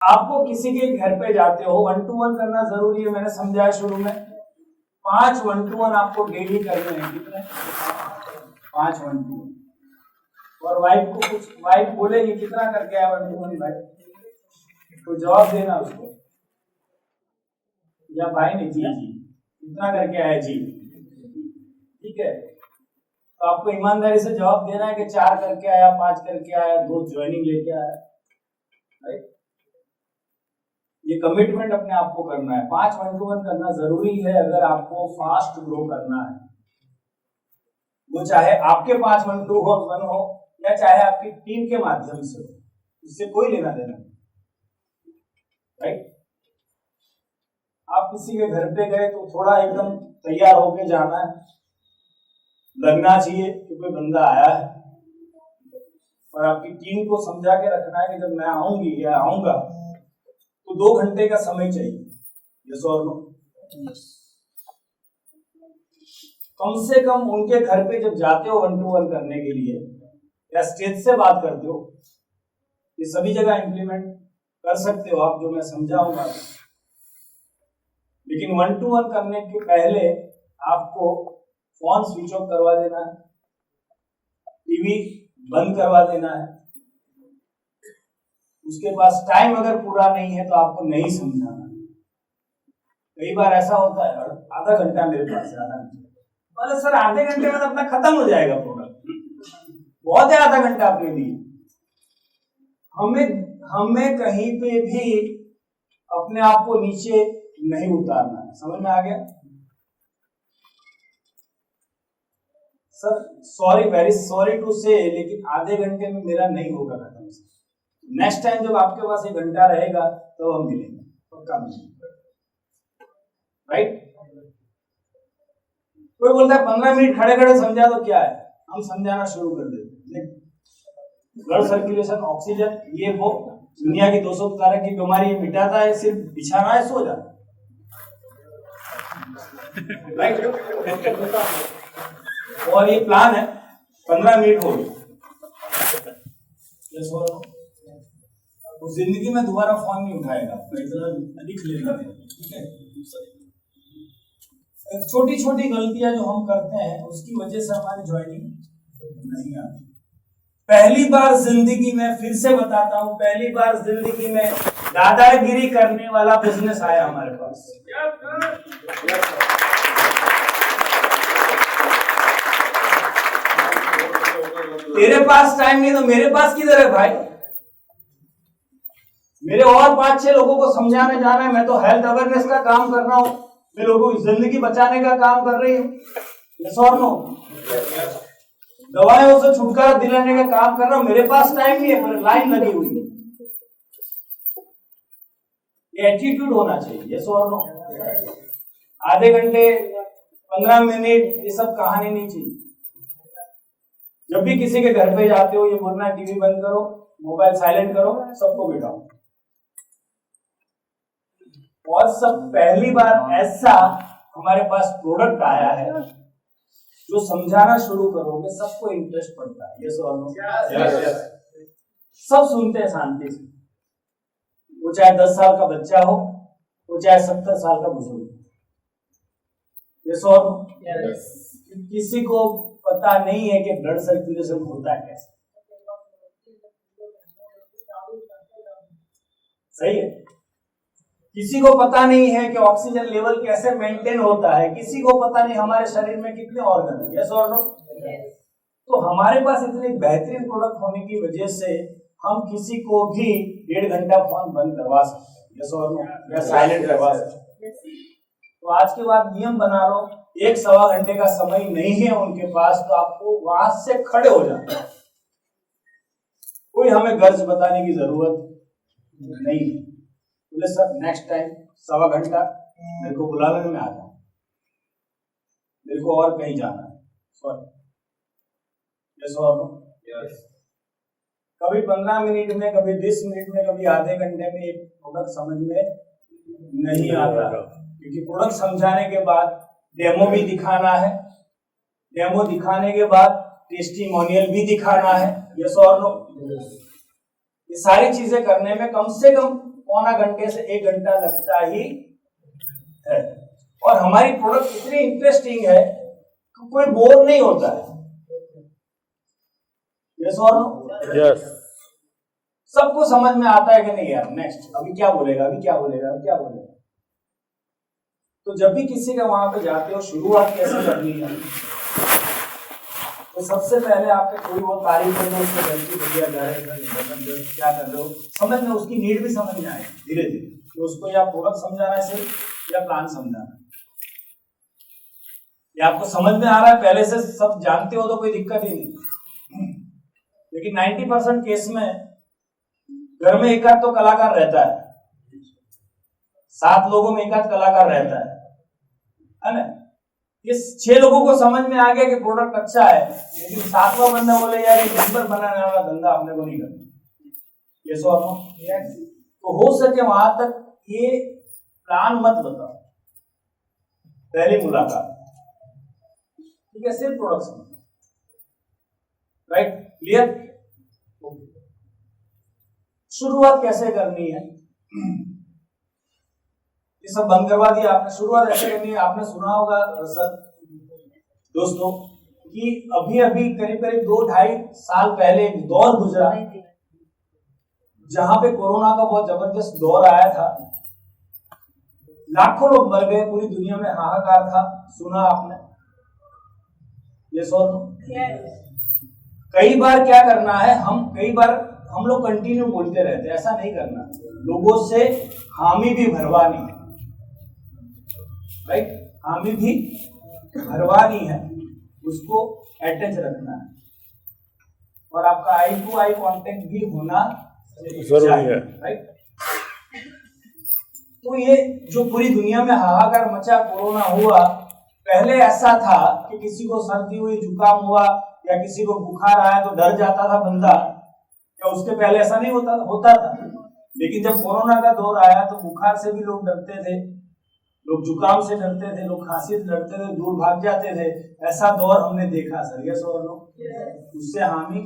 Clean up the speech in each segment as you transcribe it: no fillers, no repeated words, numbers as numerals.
आपको किसी के घर पे जाते हो, 1-to-1 करना जरूरी है। मैंने समझाया शुरू में 5 1-to-1 आपको डेली करने हैं। कितने? 5 1-to-1। और वाइफ बोलेगी कितना करके आया 1-to-1 भाई, तो जवाब देना उसको, या भाई ने जी कितना करके आया जी, ठीक है। तो आपको ईमानदारी से जवाब देना है कि 4 करके आया, 5 करके आया, 2 ज्वाइनिंग लेके आया, राइट। ये कमिटमेंट अपने आप को करना है। 5 1-to-1 करना जरूरी है अगर आपको फास्ट ग्रो करना है। वो चाहे आपके 5 1-to-1 हो या चाहे आपकी टीम के माध्यम से हो, इससे कोई लेना देना नहीं, राइट। आप किसी के घर पे गए तो थोड़ा एकदम तैयार होके जाना है, लगना चाहिए कि कोई बंदा आया है, और आपकी टीम को समझा के रखना है कि जब मैं आऊंगी या आऊंगा तो 2 घंटे का समय चाहिए। यस और नो? कम से कम उनके घर पे जब जाते हो 1-to-1 करने के लिए या स्टेज से बात करते हो, ये सभी जगह इंप्लीमेंट कर सकते हो आप, जो मैं समझाऊंगा। लेकिन 1-to-1 करने के पहले आपको फोन स्विच ऑफ करवा देना है, टीवी बंद करवा देना है। उसके पास टाइम अगर पूरा नहीं है तो आपको नहीं समझाना। कई बार ऐसा होता है, आधा घंटा मेरे पास है, आधा घंटा, अरे सर आधे घंटे में अपना खत्म हो जाएगा प्रोडक्ट, बहुत है आधा घंटा अपने लिए। हमें कहीं पे भी अपने आप को नीचे नहीं उतारना है। समझ में आ गया? Sir sorry, very sorry to say, लेकिन आधे घंटे में मेरा नहीं होगा खत्म। नेक्स्ट टाइम जब आपके पास 1 घंटा रहेगा तो हम मिलेंगे, पक्का मिलेंगे, राइट। कोई बोलता है 15 मिनट खड़े खड़े समझा दो, क्या है, हम समझाना शुरू कर देते। ब्लड सर्कुलेशन, ऑक्सीजन, ये वो दुनिया की 200 तरह की बीमारी मिटाता है, सिर्फ बिछाना है, सो जाना, राइट। और ये प्लान है, 15 मिनट हो गए, उस जिंदगी में दोबारा फोन नहीं उठाएगा, लिख लेना, ठीक है। छोटी छोटी गलतियां जो हम करते हैं उसकी वजह से हमारी ज्वाइनिंग नहीं आती। पहली बार जिंदगी में, फिर से बताता हूं, पहली बार जिंदगी में दादागिरी करने वाला बिजनेस आया हमारे पास। तेरे पास टाइम नहीं तो मेरे पास किधर है भाई? मेरे और 5-6 लोगों को समझाने जाना है। मैं तो हेल्थ अवेयरनेस का काम कर रहा हूं, मैं लोगों की जिंदगी बचाने का काम कर रही हूँ, यस और नो? दवाइयों से छुटकारा दिलाने का काम कर रहा हूं, मेरे पास टाइम नहीं है, पर लाइन लगी हुई है। ये एटीट्यूड होना चाहिए, यस और नो? आधे घंटे, 15 मिनट, ये सब कहानी नहीं चाहिए। जब भी किसी के घर पे जाते हो, ये बोलना है टीवी बंद करो, मोबाइल साइलेंट करो, सबको बिठाओ। और सब पहली बार ऐसा हमारे पास प्रोडक्ट आया है जो समझाना शुरू करोगे सबको इंटरेस्ट पड़ता है, यस और नो? सब सुनते हैं शांति से, वो चाहे 10 साल का बच्चा हो, वो चाहे 70 साल का बुजुर्ग हो, यस और नो? किसी को पता नहीं है कि ब्लड सर्कुलेशन होता है कैसे, सही है। किसी को पता नहीं है कि ऑक्सीजन लेवल कैसे मेंटेन होता है, किसी को पता नहीं हमारे शरीर में कितने ऑर्गन है, यस और नो? तो हमारे पास इतने बेहतरीन प्रोडक्ट होने की वजह से हम किसी को भी 1.5 घंटा फोन बंद करवा सकते हैं, यस और नो? या साइलेंट करवा सकते हैं। तो आज के बाद नियम बना लो, 1-1.25 घंटे का समय नहीं है उनके पास, तो आपको वहां से खड़े हो जाना है। कोई हमें गर्ज बताने की जरूरत नहीं है। बोले सर नेक्स्ट टाइम 1.25 घंटा मेरे को बुला लेने में आ जाओ, मेरे को और कहीं जाना है, सॉरी, यस और नो? कभी 15 मिनट में, कभी 20 मिनट में, कभी आधे घंटे में एक प्रोडक्ट समझ में नहीं आता, क्योंकि प्रोडक्ट समझाने के बाद डेमो भी दिखाना है, डेमो दिखाने के बाद टेस्टिमोनियल भी दिखाना है, यस और नो? ये सारी चीजें करने में कम से कम पौना घंटे से 1 घंटा लगता ही है। और हमारी प्रोडक्ट इतनी इंटरेस्टिंग है कि कोई बोर नहीं होता है। यस और नो? यस। सबको समझ में आता है कि नहीं यार, नेक्स्ट अभी क्या बोलेगा, अभी क्या बोलेगा, अभी क्या बोलेगा। तो जब भी किसी के वहां पे जाते हो, शुरुआत कैसे करनी है, तो सबसे पहले आपके कोई वो तारीफ कर दो, उसको गलती बढ़िया जा रहे क्या कर रहे हो, समझ में उसकी नीड भी समझ में आए धीरे धीरे कि उसको या प्रोडक्ट समझाना है सिर्फ या प्लान समझाना है। या आपको समझ में आ रहा है, पहले से सब जानते हो तो कोई दिक्कत ही नहीं। लेकिन 90% केस में घर में एक आध तो कलाकार रहता है, 7 लोगों में एक आध कलाकार रहता है ना। इस 6 लोगों को समझ में आ गया कि प्रोडक्ट अच्छा है, लेकिन 7वां बंदा बोले यार ये नंबर बनाने वाला धंधा अपने को नहीं करना। ये सो तो हो सके वहां तक ये प्लान मत बताओ पहली मुलाकात, ठीक है, सिर्फ प्रोडक्ट। Right, clear? शुरुआत कैसे करनी है ये सब बंद करवा दिया आपने। शुरुआत ऐसे करनी है, आपने सुना होगा सर दोस्तों कि अभी अभी करीब करीब 2-2.5 साल पहले एक दौर गुजरा जहां पे कोरोना का बहुत जबरदस्त दौर आया था। लाखों लोग मर गए, पूरी दुनिया में हाहाकार था, सुना आपने? ये कई बार क्या करना है, हम लोग कंटिन्यू बोलते रहते हैं, ऐसा नहीं करना। लोगों से हामी भी भरवानी है, राइट, हामी भी भरवानी है, उसको अटैच रखना है और आपका आई टू आई कांटेक्ट भी होना जरूरी है, राइट। तो ये जो पूरी दुनिया में हाहाकार मचा, कोरोना हुआ, पहले ऐसा था कि किसी को सर्दी हुई, जुकाम हुआ या किसी को बुखार आया तो डर जाता था बंदा, या उसके पहले ऐसा नहीं होता था। लेकिन जब कोरोना का दौर आया तो बुखार से भी लोग डरते थे, लोग जुकाम से डरते थे, लोग खांसी से डरते थे, दूर भाग जाते थे। ऐसा दौर हमने देखा सर, यस और नो? उससे हामी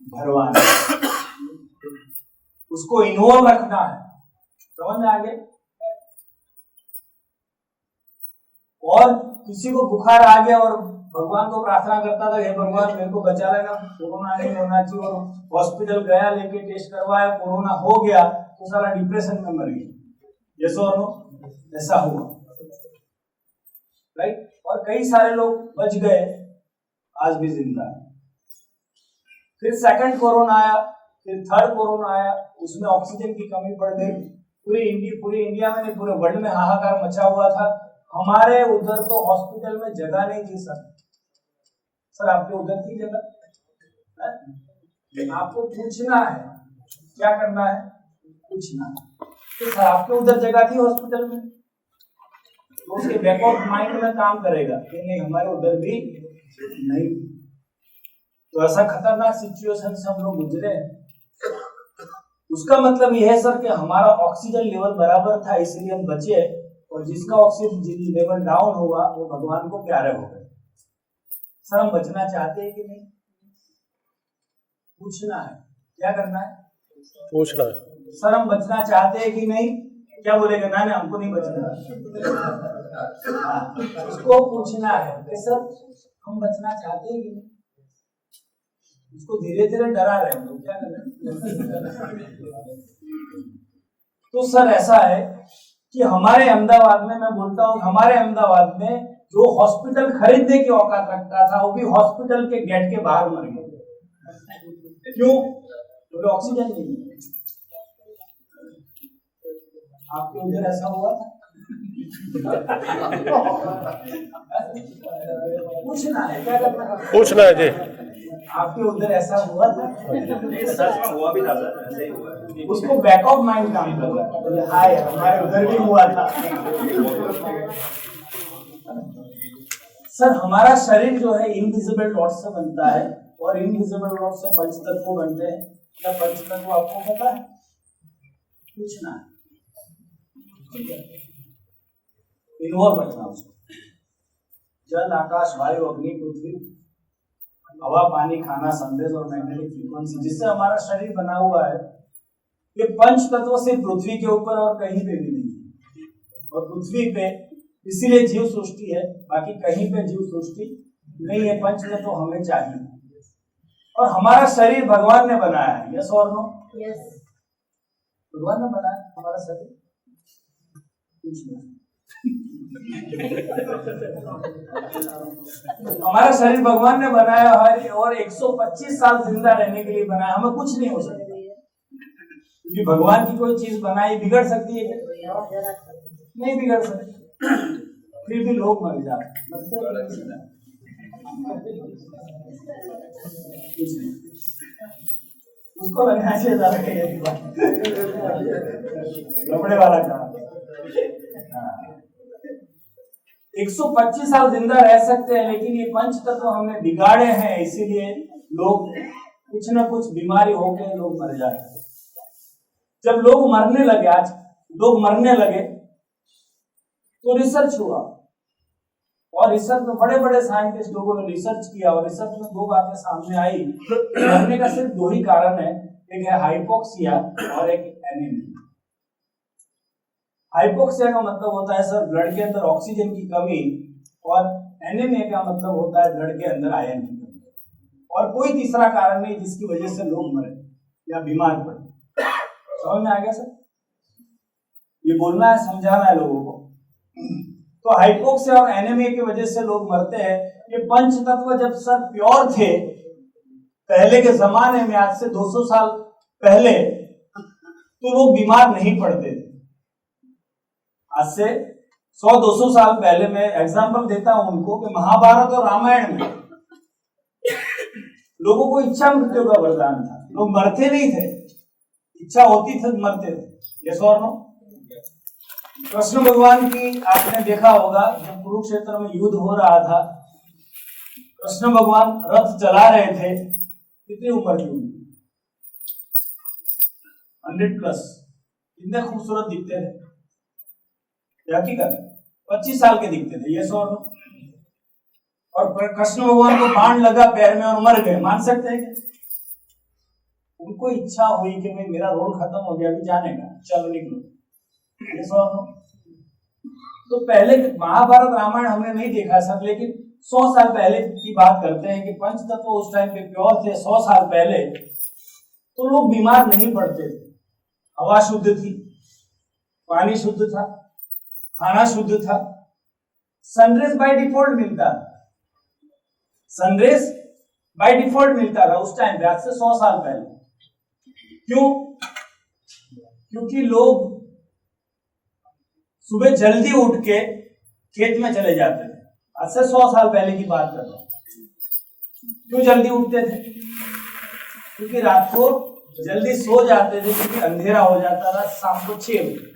भरवाना, उसको इन्वॉल्व रखना है, समझ में आगे। और किसी को बुखार आ गया और भगवान को प्रार्थना करता था, हे भगवान मेरे को बचा लेना, कोरोना नहीं होना चाहिए, और हॉस्पिटल गया, लेके टेस्ट करवाया, कोरोना हो गया तो सारा डिप्रेशन में मर गया। यस और नो? ऐसा हुआ, राइट। और कई सारे लोग बच गए, आज भी जिंदा है। फिर सेकंड कोरोना आया, फिर थर्ड कोरोना आया, उसमें ऑक्सीजन की कमी पड़ गई, पूरे इंडिया में नहीं, पूरे वर्ल्ड में हाहाकार मचा हुआ था। हमारे उधर तो हॉस्पिटल में जगह नहीं थी सर आपके उधर थी जगह? आपको पूछना है, क्या करना है, पूछना। तो सर आपके उधर जगह थी हॉस्पिटल में, तो उसके बैक ऑफ माइंड में काम करेगा कि नहीं हमारे उधर भी नहीं। तो ऐसा खतरनाक सिचुएशन से हम लोग गुजरे। उसका मतलब यह है सर कि हमारा ऑक्सीजन लेवल बराबर था, इसलिए हम बचे, और जिसका ऑक्सीजन लेवल डाउन हुआ वो भगवान को प्यारे हो गए। सर हम बचना चाहते हैं कि नहीं? पूछना है, क्या करना है, पूछना है। सर हम बचना चाहते हैं कि नहीं? क्या बोलेगा? ना ना हमको नहीं बचना। उसको पूछना है कि सर हम बचना चाहते हैं कि नहीं? उसको धीरे धीरे डरा रहे हैं, क्या कर रहे हैं? तो सर ऐसा है कि हमारे अहमदाबाद में, मैं बोलता हूँ हमारे अहमदाबाद में जो हॉस्पिटल खरीदने की औकात रखता था वो भी हॉस्पिटल के गेट के बाहर मर गया। क्यों? क्योंकि ऑक्सीजन नहीं है। आपके उधर ऐसा हुआ था? पूछना है, क्या करना है, पूछना है जी। आपके उधर ऐसा हुआ था? सच में हुआ भी था सर, ऐसे ही हुआ। उसको बैक ऑफ माइंड काम कर रहा है, हाय हमारे उधर भी हुआ था। सर हमारा शरीर जो है इनविजिबल रॉड से बनता है, और इनविजिबल रॉड से पंचतत्व बनते हैं। क्या पंचतत्व आपको पता है? पूछना है, इन्वॉल्व रखना उसको। जल, आकाश, वायु, अग्नि, पृथ्वी, हवा, पानी, खाना, संदेश और मैग्नेटिक फ्रीक्वेंसी, जिससे हमारा शरीर बना हुआ है, ये पंच तत्व सिर्फ पृथ्वी के ऊपर और कहीं पे भी नहीं है, और पृथ्वी पे इसीलिए जीव सृष्टि है, बाकी कहीं पे जीव सृष्टि नहीं है। पंच तत्व हमें चाहिए, और हमारा शरीर भगवान ने बनाया है। यस और नो? यस। भगवान ने बनाया हमारा शरीर, कुछ नहीं। हमारा शरीर भगवान ने बनाया है, और 125 साल जिंदा रहने के लिए बनाया। हमें कुछ नहीं हो सकता, क्योंकि भगवान की कोई चीज बनाई बिगड़ सकती है क्या? नहीं बिगड़ सकती। फिर भी लोग मर जाते, कुछ नहीं। उसको लगना चाहिए कपड़े वाला काम। 125 साल जिंदा रह सकते हैं, लेकिन ये पंच तत्व हमने बिगाड़े हैं, इसीलिए लोग कुछ ना कुछ बीमारी होकर लोग मर जाते हैं। जब लोग मरने लगे, आज लोग मरने लगे, तो रिसर्च हुआ, और रिसर्च में बड़े बड़े साइंटिस्ट लोगों ने रिसर्च किया, और रिसर्च में दो बातें सामने आई। मरने का सिर्फ दो ही कारण है, एक है हाइपोक्सिया और एक एनीमिया। हाइपोक्सिया का मतलब होता है सर ब्लड के अंदर ऑक्सीजन की कमी, और एनीमिया का मतलब होता है ब्लड के अंदर आयरन की कमी, और कोई तीसरा कारण नहीं जिसकी वजह से लोग मरे या बीमार पड़े। समझ में आ गया सर? ये बोलना है, समझाना है लोगों को। तो हाइपोक्सिया और एनीमिया की वजह से लोग मरते हैं। ये पंच तत्व जब सर प्योर थे पहले के जमाने में, आज से 200 साल पहले, तो लोग बीमार नहीं पड़ते थे। आज से 100-200 साल पहले, मैं एग्जांपल देता हूं उनको, कि महाभारत और रामायण में लोगों को इच्छा मृत्यु का वरदान था, लोग मरते नहीं थे, इच्छा होती थी मरते थे। यस और नो? कृष्ण भगवान की आपने देखा होगा, जब कुरुक्षेत्र में युद्ध हो रहा था, कृष्ण भगवान रथ चला रहे थे, कितनी उम्र की उनकी? 100+। कितने खूबसूरत दिखते थे, हकीकत 25 साल के दिखते थे। ये सो और कृष्ण भगवान को बाण लगा पैर में और मर गए, मान सकते हैं क्या? उनको इच्छा हुई कि भाई मेरा रोल खत्म हो गया, अभी जाने का, चलो निकलो। ये सो तो पहले महाभारत रामायण हमने नहीं देखा सर, लेकिन 100 साल पहले की बात करते हैं कि पंच तत्व उस टाइम पे प्योर थे। 100 साल पहले तो लोग बीमार नहीं पड़ते थे, हवा शुद्ध थी, पानी शुद्ध था, खाना शुद्ध था, सनरेज बाय डिफॉल्ट मिलता था, सनरेज बाय डिफॉल्ट मिलता था उस टाइम पे, आज से 100 साल पहले। क्यों? क्योंकि लोग सुबह जल्दी उठ के खेत में चले जाते थे। आज से 100 साल पहले की बात कर रहा हूं। क्यों जल्दी उठते थे? क्योंकि रात को जल्दी सो जाते थे, क्योंकि अंधेरा हो जाता था शाम को 6 बजे,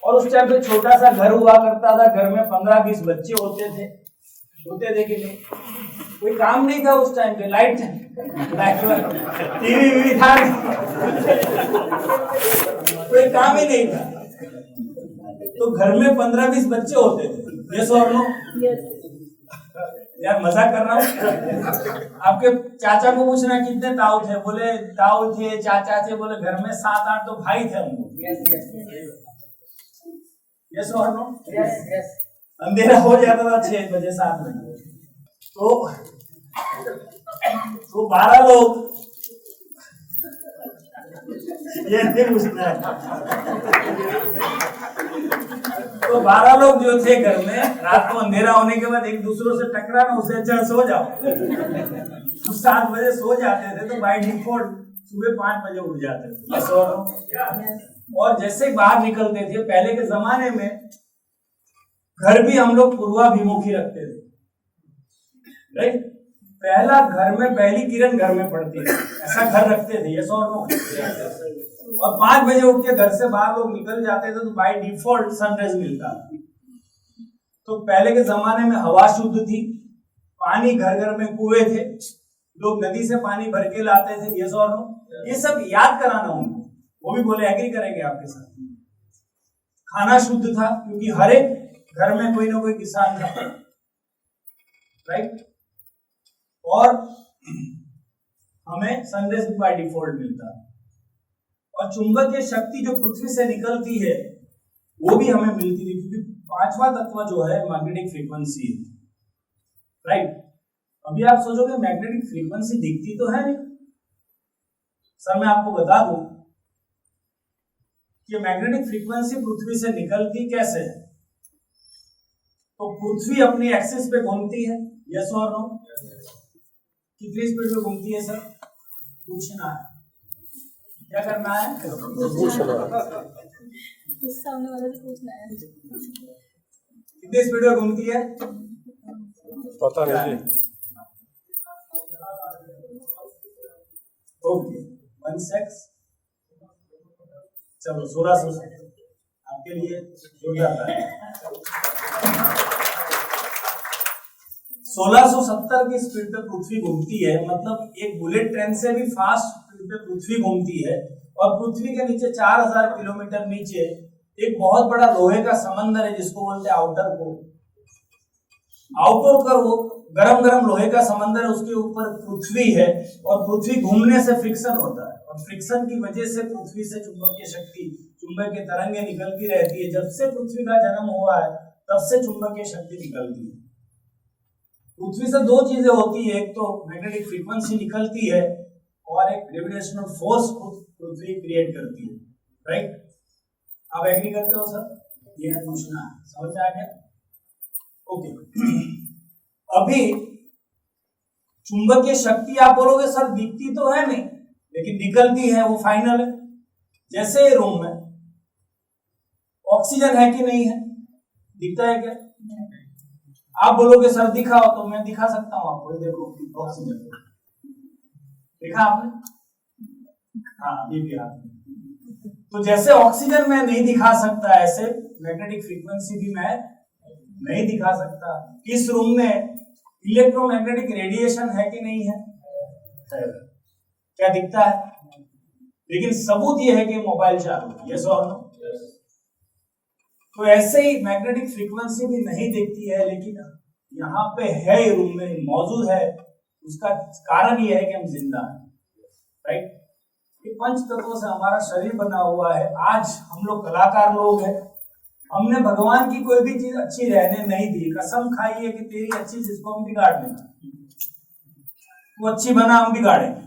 और उस टाइम पे छोटा सा घर हुआ करता था, घर में 15-20 बच्चे होते थे कि नहीं? कोई काम नहीं था उस टाइम पे, लाइट टीवी भी था, कोई काम ही नहीं था, तो घर में 15-20 बच्चे होते थे। यस और नो? यार मजाक कर रहा हूँ। आपके चाचा को पूछना कितने ताऊ थे, बोले ताऊ थे, चाचा थे, बोले घर में 7-8 तो भाई थे हम लोग। यस और नो? अंधेरा हो जाता था 6 बजे 7 बजे, तो 12 लोग, ये नहीं पूछना है, तो 12 लोग जो थे घर में, रात को अंधेरा होने के बाद एक दूसरों से टकराना, उससे अच्छा सो जाओ। तो 7 बजे सो जाते थे, तो बाय डिफॉल्ट सुबह 5 बजे उठ जाते थे। और जैसे बाहर निकलते थे, पहले के जमाने में घर भी हम लोग पूर्वाभिमुखी रखते थे, राइट? पहला घर में पहली किरण घर में पड़ती थी, ऐसा घर रखते थे। यस और नो? और 5 बजे उठ के घर से बाहर लोग निकल जाते थे, तो बाय डिफॉल्ट सनराइज मिलता। तो पहले के जमाने में हवा शुद्ध थी, पानी घर घर में कुएं थे, लोग नदी से पानी भर के लाते थे। यस और नो? ये सब याद कराना उनको, वो भी बोले एग्री करेंगे आपके साथ। खाना शुद्ध था, क्योंकि हर एक घर में कोई ना कोई किसान था, राइट? और हमें सनराइज बाय डिफॉल्ट मिलता। और चुंबकीय शक्ति जो पृथ्वी से निकलती है वो भी हमें मिलती थी, क्योंकि पांचवा तत्व जो है मैग्नेटिक फ्रीक्वेंसी है, राइट। अभी आप सोचोगे मैग्नेटिक फ्रीक्वेंसी दिखती तो है नहीं। सर मैं आपको बता दूं कि मैग्नेटिक फ्रीक्वेंसी पृथ्वी से निकलती कैसे है। तो पृथ्वी अपनी एक्सिस पे घूमती है, यस और नो? कितनी स्पीड में घूमती है सर? पूछना है, क्या करना है? सामने वाले से पूछना है कितनी स्पीड में घूमती है? पता नहीं जी। ओके 1 सेक्स, चलो 1600 आपके लिए जुड़ जाता है। 1670 की स्पीड पे पृथ्वी घूमती है, मतलब एक बुलेट ट्रेन से भी फास्ट स्पीड पे पृथ्वी घूमती है। और पृथ्वी के नीचे 4000 किलोमीटर नीचे एक बहुत बड़ा लोहे का समंदर है जिसको बोलते हैं आउटर कोर। आउटर कोर वो गरम गरम लोहे का समंदर है, उसके ऊपर पृथ्वी है और पृथ्वी घूमने से फ्रिक्शन होता है और फ्रिक्शन की वजह से पृथ्वी से चुंबकीय शक्ति, चुंबकीय तरंगे निकलती रहती है। जब से पृथ्वी का जन्म हुआ है तब से चुंबकीय शक्ति निकलती है। पृथ्वी से दो चीजें होती है, एक तो मैग्नेटिक फ्रीक्वेंसी निकलती है और एक ग्रेविटेशनल फोर्स पृथ्वी क्रिएट करती है, राइट। आप एग्री करते हो सर? ये है पूछना, समझ आ गया? ओके। अभी चुंबकीय शक्ति आप बोलोगे सर दिखती तो है नहीं लेकिन निकलती है, वो फाइनल है। जैसे रूम में ऑक्सीजन है कि नहीं है, दिखता है क्या? आप बोलोगे सर दिखाओ, तो मैं दिखा सकता हूं आपको, देखो ऑक्सीजन देखा आपने? हाँ ये भी आपने। तो जैसे ऑक्सीजन मैं नहीं दिखा सकता, ऐसे मैग्नेटिक फ्रीक्वेंसी भी मैं नहीं दिखा सकता। इस रूम में इलेक्ट्रोमैग्नेटिक रेडिएशन है कि नहीं है? क्या दिखता है? लेकिन सबूत यह है कि मोबाइल चालू है, यस और नो? तो ऐसे ही मैग्नेटिक फ्रीक्वेंसी भी नहीं दिखती है, लेकिन यहाँ पे है, रूम में मौजूद है। उसका कारण यह है कि हम जिंदा हैं, राइट। ये पंच तत्वों से हमारा शरीर बना हुआ है। आज हम लोग कलाकार लोग हैं, हमने भगवान की कोई भी चीज अच्छी रहने नहीं दी। कसम खाई है कि तेरी अच्छी चीज को हम बिगाड़ देंगे, वो अच्छी बना हम बिगाड़ेंगे।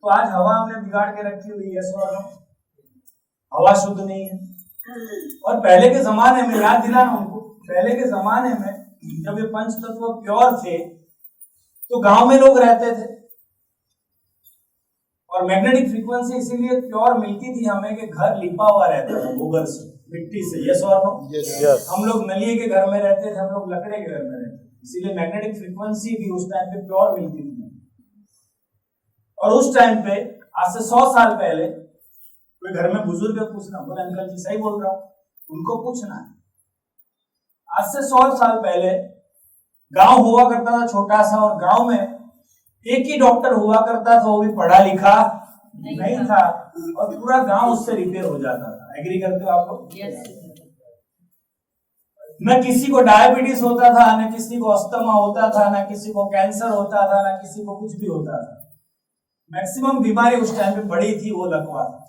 तो आज हवा हमने बिगाड़ के रखी हुई है, हवा शुद्ध नहीं है। और पहले के जमाने में, याद दिलाना उनको, पहले के जमाने में जब ये पंच तत्व प्योर थे तो गांव में लोग रहते थे और मैग्नेटिक फ्रीक्वेंसी इसीलिए प्योर मिलती थी हमें कि घर लिपा हुआ रहता था गोबर से, मिट्टी से, यस और नो? हम लोग नलिये के घर में रहते थे, हम लोग लकड़े के घर में रहते थे, इसीलिए मैग्नेटिक फ्रीक्वेंसी भी उस टाइम पे प्योर मिलती थी। और उस टाइम पे आज से 100 साल पहले कोई घर में बुजुर्ग पूछना, बोले अंकल जी सही बोल रहा हूं, उनको पूछना है। आज से 100 साल पहले गांव हुआ करता था छोटा सा, और गांव में एक ही डॉक्टर हुआ करता था, वो भी पढ़ा लिखा नहीं था, और पूरा गांव उससे रिपेयर हो जाता था। एग्री करते हो आप लोग? न किसी को डायबिटीज होता था, न किसी को अस्थमा होता था, न किसी को कैंसर होता था, न किसी को कुछ भी होता था। मैक्सिमम बीमारी उस टाइम पे बड़ी थी, वो लकवा था,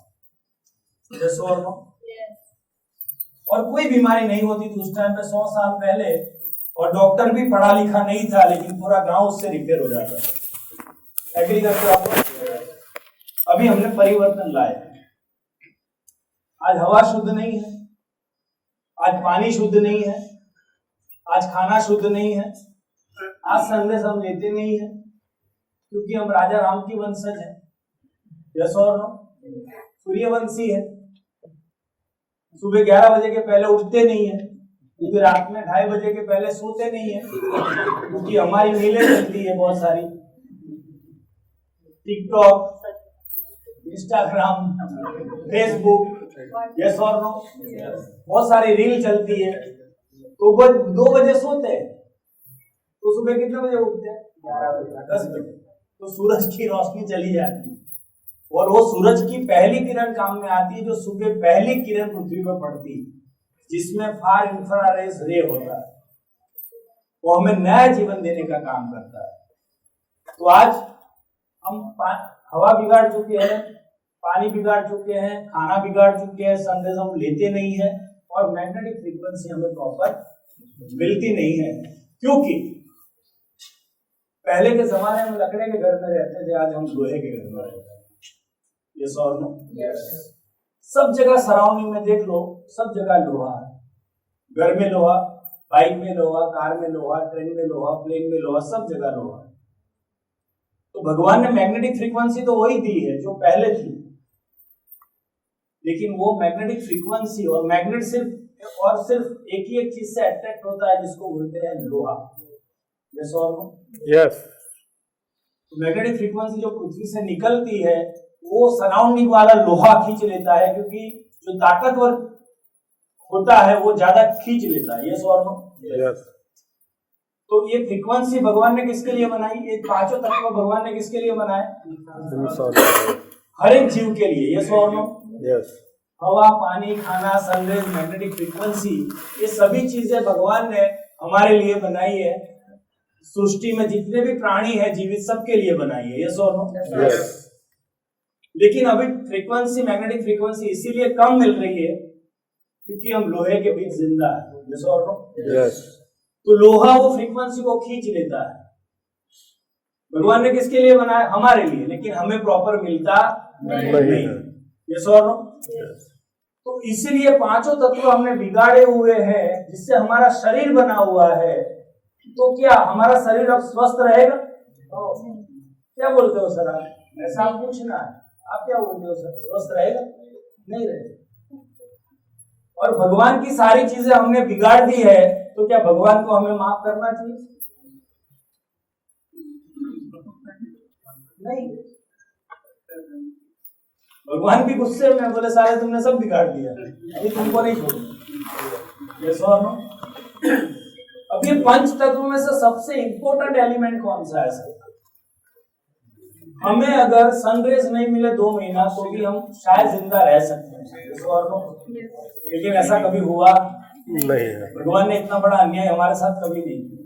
और कोई बीमारी नहीं होती थी उस टाइम पे 100 साल पहले। और डॉक्टर भी पढ़ा लिखा नहीं था, लेकिन पूरा गांव उससे रिपेयर हो जाता था। एग्री करते हो आप लोग? अभी हमने परिवर्तन लाए। आज हवा शुद्ध नहीं है, आज पानी शुद्ध नहीं है, आज खाना शुद्ध नहीं है, आज संदेश हम लेते नहीं है, क्योंकि हम राजा राम की वंशज हैं, यस और नो? सूर्यवंशी है। सुबह 11 बजे के पहले उठते नहीं है, क्योंकि रात में 2:30 बजे के पहले सोते नहीं है, क्योंकि हमारी रीलें चलती है बहुत सारी, टिकटॉक, इंस्टाग्राम, फेसबुक, यस और नो? बहुत सारी रील चलती है। तो वो 2 बजे सोते हैं, तो सुबह कितने बजे उठते हैं? 11 बजे, 10 बजे। तो सूरज की रोशनी चली जाती है, और वो सूरज की पहली किरण काम में आती है, जो सुबह पहली किरण पृथ्वी पर पड़ती है, जिसमें फार इंफ्रारेड रे होता है, वो हमें नया जीवन देने का काम करता है। तो आज हम हवा बिगाड़ चुके हैं, पानी बिगाड़ चुके हैं, खाना बिगाड़ चुके हैं, सनरेज हम लेते नहीं है और मैग्नेटिक फ्रीक्वेंसी हमें प्रॉपर मिलती नहीं है, क्योंकि पहले के जमाने में लकड़े के घर में रहते थे, आज हम लोहे के घर में रहते हैं। यस और नो? सब जगह सराउंडिंग में देख लो, सब जगह लोहा है, घर में लोहा, बाइक में लोहा, कार में लोहा, ट्रेन में लोहा, प्लेन में लोहा, सब जगह लोहा है। तो भगवान ने मैग्नेटिक फ्रीक्वेंसी तो वही दी है जो पहले थी, लेकिन वो मैग्नेटिक फ्रीक्वेंसी और मैग्नेट सिर्फ एक ही एक चीज से अट्रैक्ट होता है, जिसको बोलते हैं लोहा। यस और नो? यस। मैग्नेटिक फ्रीक्वेंसी जो पृथ्वी से निकलती है वो सराउंडिंग वाला लोहा खींच लेता है, क्योंकि जो ताकतवर होता है वो ज्यादा खींच लेता है। यस और नो? यस। तो ये फ्रीक्वेंसी भगवान ने किसके लिए बनाई? ये पांचों तत्व भगवान ने किसके लिए बनाए? हर एक जीव के लिए। यस और नो? यस। हवा, पानी, खाना, सनरेज, मैग्नेटिक फ्रीक्वेंसी, ये सभी चीजें भगवान ने हमारे लिए बनाई है। सृष्टि में जितने भी प्राणी है जीवित, सबके लिए बनाई है। यस और नो? यस। लेकिन अभी फ्रीक्वेंसी, मैग्नेटिक फ्रीक्वेंसी इसीलिए कम मिल रही है क्योंकि हम लोहे के बीच जिंदा है। यस और नो? यस। तो लोहा वो फ्रीक्वेंसी को खींच लेता है। भगवान ने किसके लिए बनाया? हमारे लिए, लेकिन हमें प्रॉपर मिलता नहीं। यस और नो? तो इसीलिए पांचों तत्व हमने बिगाड़े हुए हैं, जिससे हमारा शरीर बना हुआ है। तो क्या हमारा शरीर अब स्वस्थ रहेगा? क्या बोलते हो सर आप? ऐसा आप पूछना है, आप क्या बोलते हो सर? स्वस्थ रहेगा? नहीं रहेगा। और भगवान की सारी चीजें हमने बिगाड़ दी है, तो क्या भगवान को हमें माफ करना चाहिए? नहीं। भगवान भी गुस्से में बोले, सारे तुमने सब बिगाड़ दिया, अभी तुमको नहीं छोड़ूंगा। यस और नो? अब ये पंच तत्व में से सबसे इंपॉर्टेंट एलिमेंट कौन सा है सर? हमें अगर सनरेज नहीं मिले 2 महीना तो भी हम शायद जिंदा रह सकते हैं। यस और नो? लेकिन ऐसा कभी हुआ नहीं है। भगवान ने इतना बड़ा अन्याय हमारे साथ कभी नहीं किया।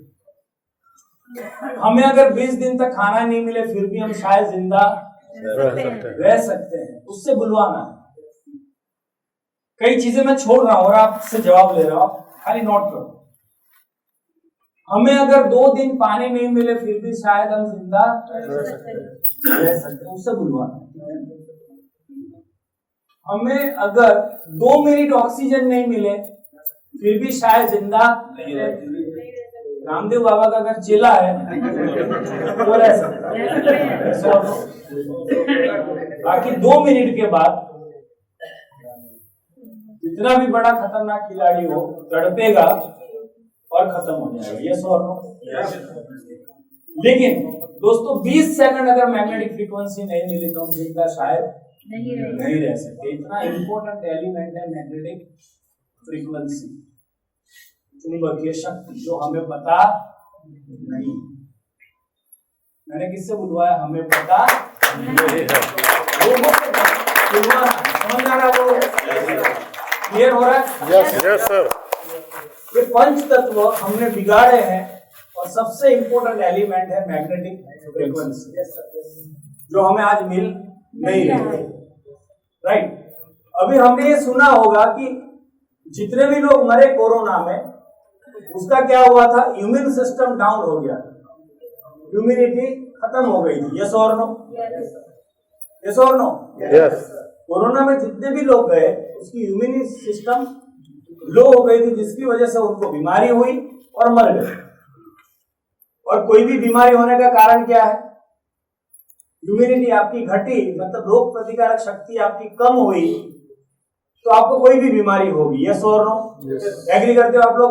हमें अगर 20 दिन तक खाना नहीं मिले फिर भी हम शायद जिंदा रह सकते हैं। उससे बुलवाना है। कई चीजें मैं छोड़ रहा हूं और आपसे जवाब ले रहा हूं, खाली नोट करो। हमें अगर 2 दिन पानी नहीं मिले फिर भी शायद हम जिंदा रह सकते हैं। उससे बुलवाना। हमें अगर 2 मिनट ऑक्सीजन नहीं मिले फिर भी शायद जिंदा नहीं रह। रामदेव बाबा का अगर चेला है वो रह सकता है। बाकी 2 मिनट के बाद जितना भी बड़ा खतरनाक खिलाड़ी हो तड़पेगा और खत्म हो जाएगा। ये सो लेकिन दोस्तों 20 सेकंड अगर मैग्नेटिक फ्रीक्वेंसी नहीं मिली तो हम जिंदा शायद नहीं रह सकते। इतना इंपॉर्टेंट एलिमेंट है मैग्नेटिक फ्रीक्वेंसी, चुंबकीय शक्ति, जो हमें पता नहीं। मैंने किससे बुलवाया? हमें पता नहीं है। लोगों को बुलवाना, समझ आ रहा है? क्लियर हो रहा है? Yes sir. ये पंच तत्व हमने बिगाड़े हैं और सबसे इंपॉर्टेंट एलिमेंट है मैग्नेटिक फ्रीक्वेंसी, जो हमें आज मिल नहीं रही। राइट? अभी हमने ये सुना होगा कि जितने भी लोग मरे कोरोना में, उसका क्या हुआ था? इम्यून सिस्टम डाउन हो गया, इम्यूनिटी खत्म हो गई थी। यस और नो? यस और नो? यस। कोरोना में जितने भी लोग गए उसकी इम्यूनिटी सिस्टम लो हो गई थी, जिसकी वजह से उनको बीमारी हुई और मर गए। और कोई भी बीमारी होने का कारण क्या है? इम्यूनिटी आपकी घटी, मतलब रोग प्रतिकारक शक्ति आपकी कम हुई, तो आपको कोई भी बीमारी होगी। यस और नो? एग्री करते हो आप लोग?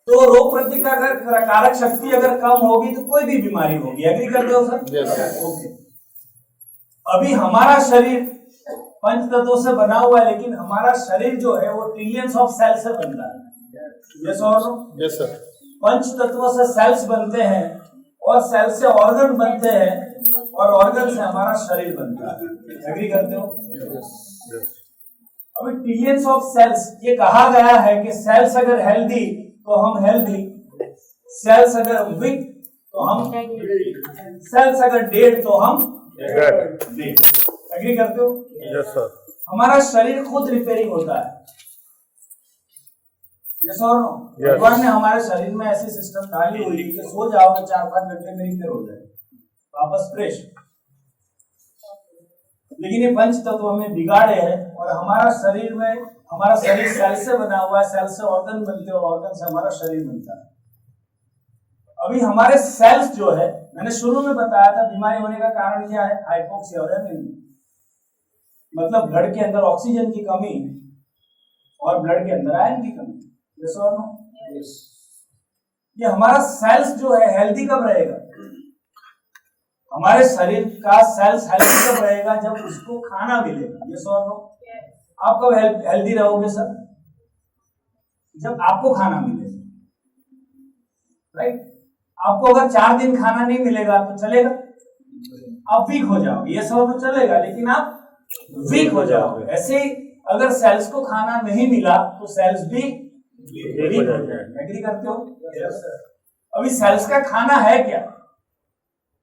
तो रोग प्रतिकारक शक्ति अगर कम होगी तो कोई भी बीमारी होगी। एग्री करते हो सर? ओके। अभी हमारा शरीर पंच तत्वों से बना हुआ है, लेकिन हमारा शरीर जो है वो ट्रिलियंस ऑफ सेल से बनता है। यस और नो? Yes sir. पंच तत्वों से सेल्स बनते हैं और सेल से ऑर्गन बनते हैं और ऑर्गन से हमारा शरीर बनता है। एग्री करते हो? अभी ट्रिलियंस ऑफ सेल्स, ये कहा गया है कि सेल्स अगर हेल्दी तो हम हेल्दी, सेल्स अगर वीक तो हम, सेल्स अगर डेड तो हम डेड। एग्री करते हो? Yes sir. हमारा शरीर खुद रिपेयरिंग होता है, यस और नो? Yes. भगवान ने हमारे शरीर में ऐसी सिस्टम डाली हुई है कि सो जाओगे 4-5 घंटे में रिपेयर हो जाए वापस फ्रेश। लेकिन ये पंच तत्व हमने बिगाड़े हैं और हमारा शरीर सेल से बना हुआ है, सेल से ऑर्गन बनते हैं, ऑर्गन से हमारा शरीर बनता है। अभी हमारे सेल्स जो है, मैंने शुरू में बताया था बीमारी होने का कारण क्या है, हाइपोक्सिया और एनीमिया, मतलब ब्लड के अंदर ऑक्सीजन की कमी और ब्लड के अंदर आयरन की कमी। यस और नो? ये हमारा सेल्स जो है हेल्दी कब रहेगा? हमारे शरीर का सेल्स हेल्दी कब रहेगा? जब उसको खाना मिलेगा। यस और नो? आप कब हेल्दी रहोगे सर? जब आपको खाना मिलेगा, राइट? आपको अगर 4 दिन खाना नहीं मिलेगा तो चलेगा, आप वीक हो जाओगे। ये सब तो चलेगा, लेकिन आप वीक हो जाओगे। ऐसे ही अगर सेल्स को खाना नहीं मिला तो सेल्स भी वीक हो जाएंगे। एग्री करते हो? अभी सेल्स का खाना है क्या?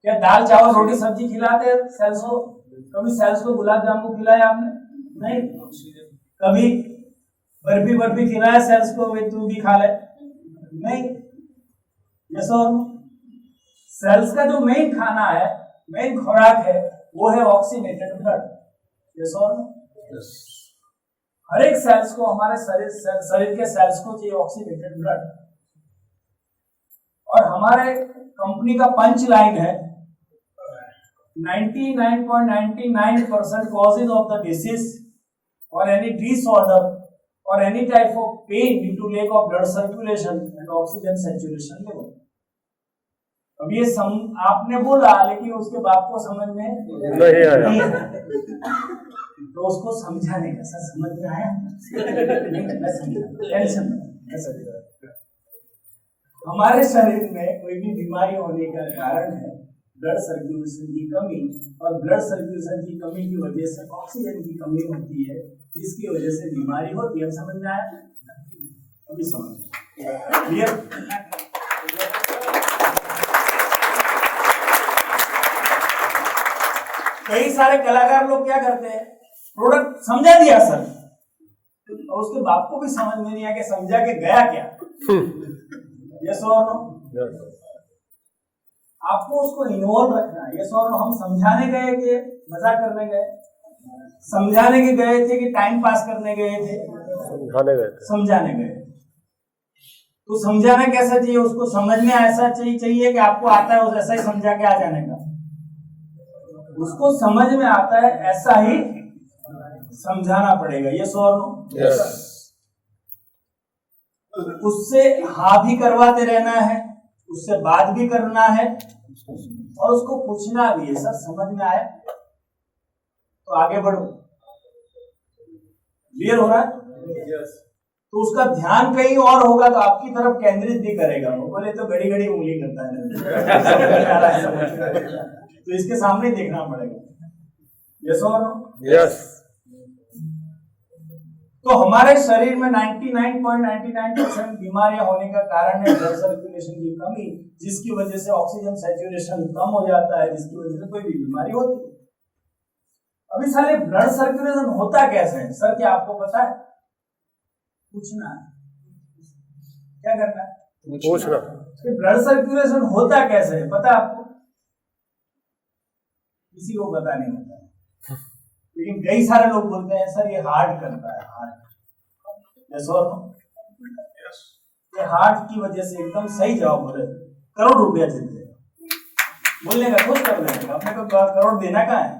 क्या दाल चावल रोटी सब्जी खिलाते हैं सेल्स को? कभी सेल्स को गुलाब जामुन खिलाया आपने? नहीं। कभी बर्फी खिलाया सेल्स को, वे तू भी खा ले? नहीं। यस और नो? सेल्स का जो मेन खाना है, मेन खुराक है, वो है ऑक्सीनेटेड ब्लड। यस और नो? हर एक सेल्स को, हमारे शरीर के सेल्स को चाहिए ऑक्सीनेटेड ब्लड। और हमारे कंपनी का पंच लाइन है 99.99% causes of the disease or any disorder or any type of pain due to lack of blood circulation and oxygen saturation level। अब ये आपने बोला, लेकिन उसके बाप को समझ में नहीं आया। तो उसको समझाने का, सर समझ में आया? टेंशन मत। हमारे शरीर में कोई भी बीमारी होने का कारण है ब्लड सर्कुलेशन की कमी, और ब्लड सर्कुलेशन की कमी की वजह से ऑक्सीजन की कमी होती है, जिसकी वजह से बीमारी होती है। समझ में आया? अभी समझ क्लियर? कई सारे कलाकार लोग क्या करते हैं, प्रोडक्ट समझा दिया सर, और उसके बाप को भी समझ में नहीं आया कि समझा के गया क्या। यस और नो? आपको उसको इन्वॉल्व रखना है। यस और नो? हम समझाने गए कि मजाक करने गए? समझाने के गए थे कि टाइम पास करने गए थे? समझाने गए। तो समझाना कैसा चाहिए? उसको समझ में ऐसा चाहिए कि आपको आता है वैसा ही समझा के आ जाने का। उसको समझ में आता है ऐसा ही समझाना पड़ेगा। यस और नो? उससे हाँ भी करवाते रहना है, उससे बात भी करना है, और उसको पूछना भी है, सर समझ में आया तो आगे बढ़ो। क्लियर हो रहा है? तो उसका ध्यान कहीं और होगा तो आपकी तरफ केंद्रित भी करेगा। वो बोले तो घड़ी घड़ी उंगली करता है तो इसके सामने देखना पड़ेगा। यस और नो? यस। तो हमारे शरीर में 99.99% बीमारियां होने का कारण है ब्लड सर्कुलेशन की कमी, जिसकी वजह से ऑक्सीजन सैचुरेशन कम हो जाता है, जिसकी वजह से कोई भी बीमारी होती है। अभी सारे ब्लड सर्कुलेशन होता कैसे है सर? क्या आपको पता है? पूछना है। क्या करना है? पूछना। ब्लड सर्कुलेशन होता कैसे है पता है आपको? किसी को पता नहीं होता, लेकिन कई सारे लोग बोलते हैं सर ये हार्ट करता है, हार्ट। यस और नो? ये हार्ट की वजह से एकदम सही जवाब बोले, करोड़ रुपया जीत गए। बोलने का खुश कर लेगा, अपने को करोड़ देना कहाँ है?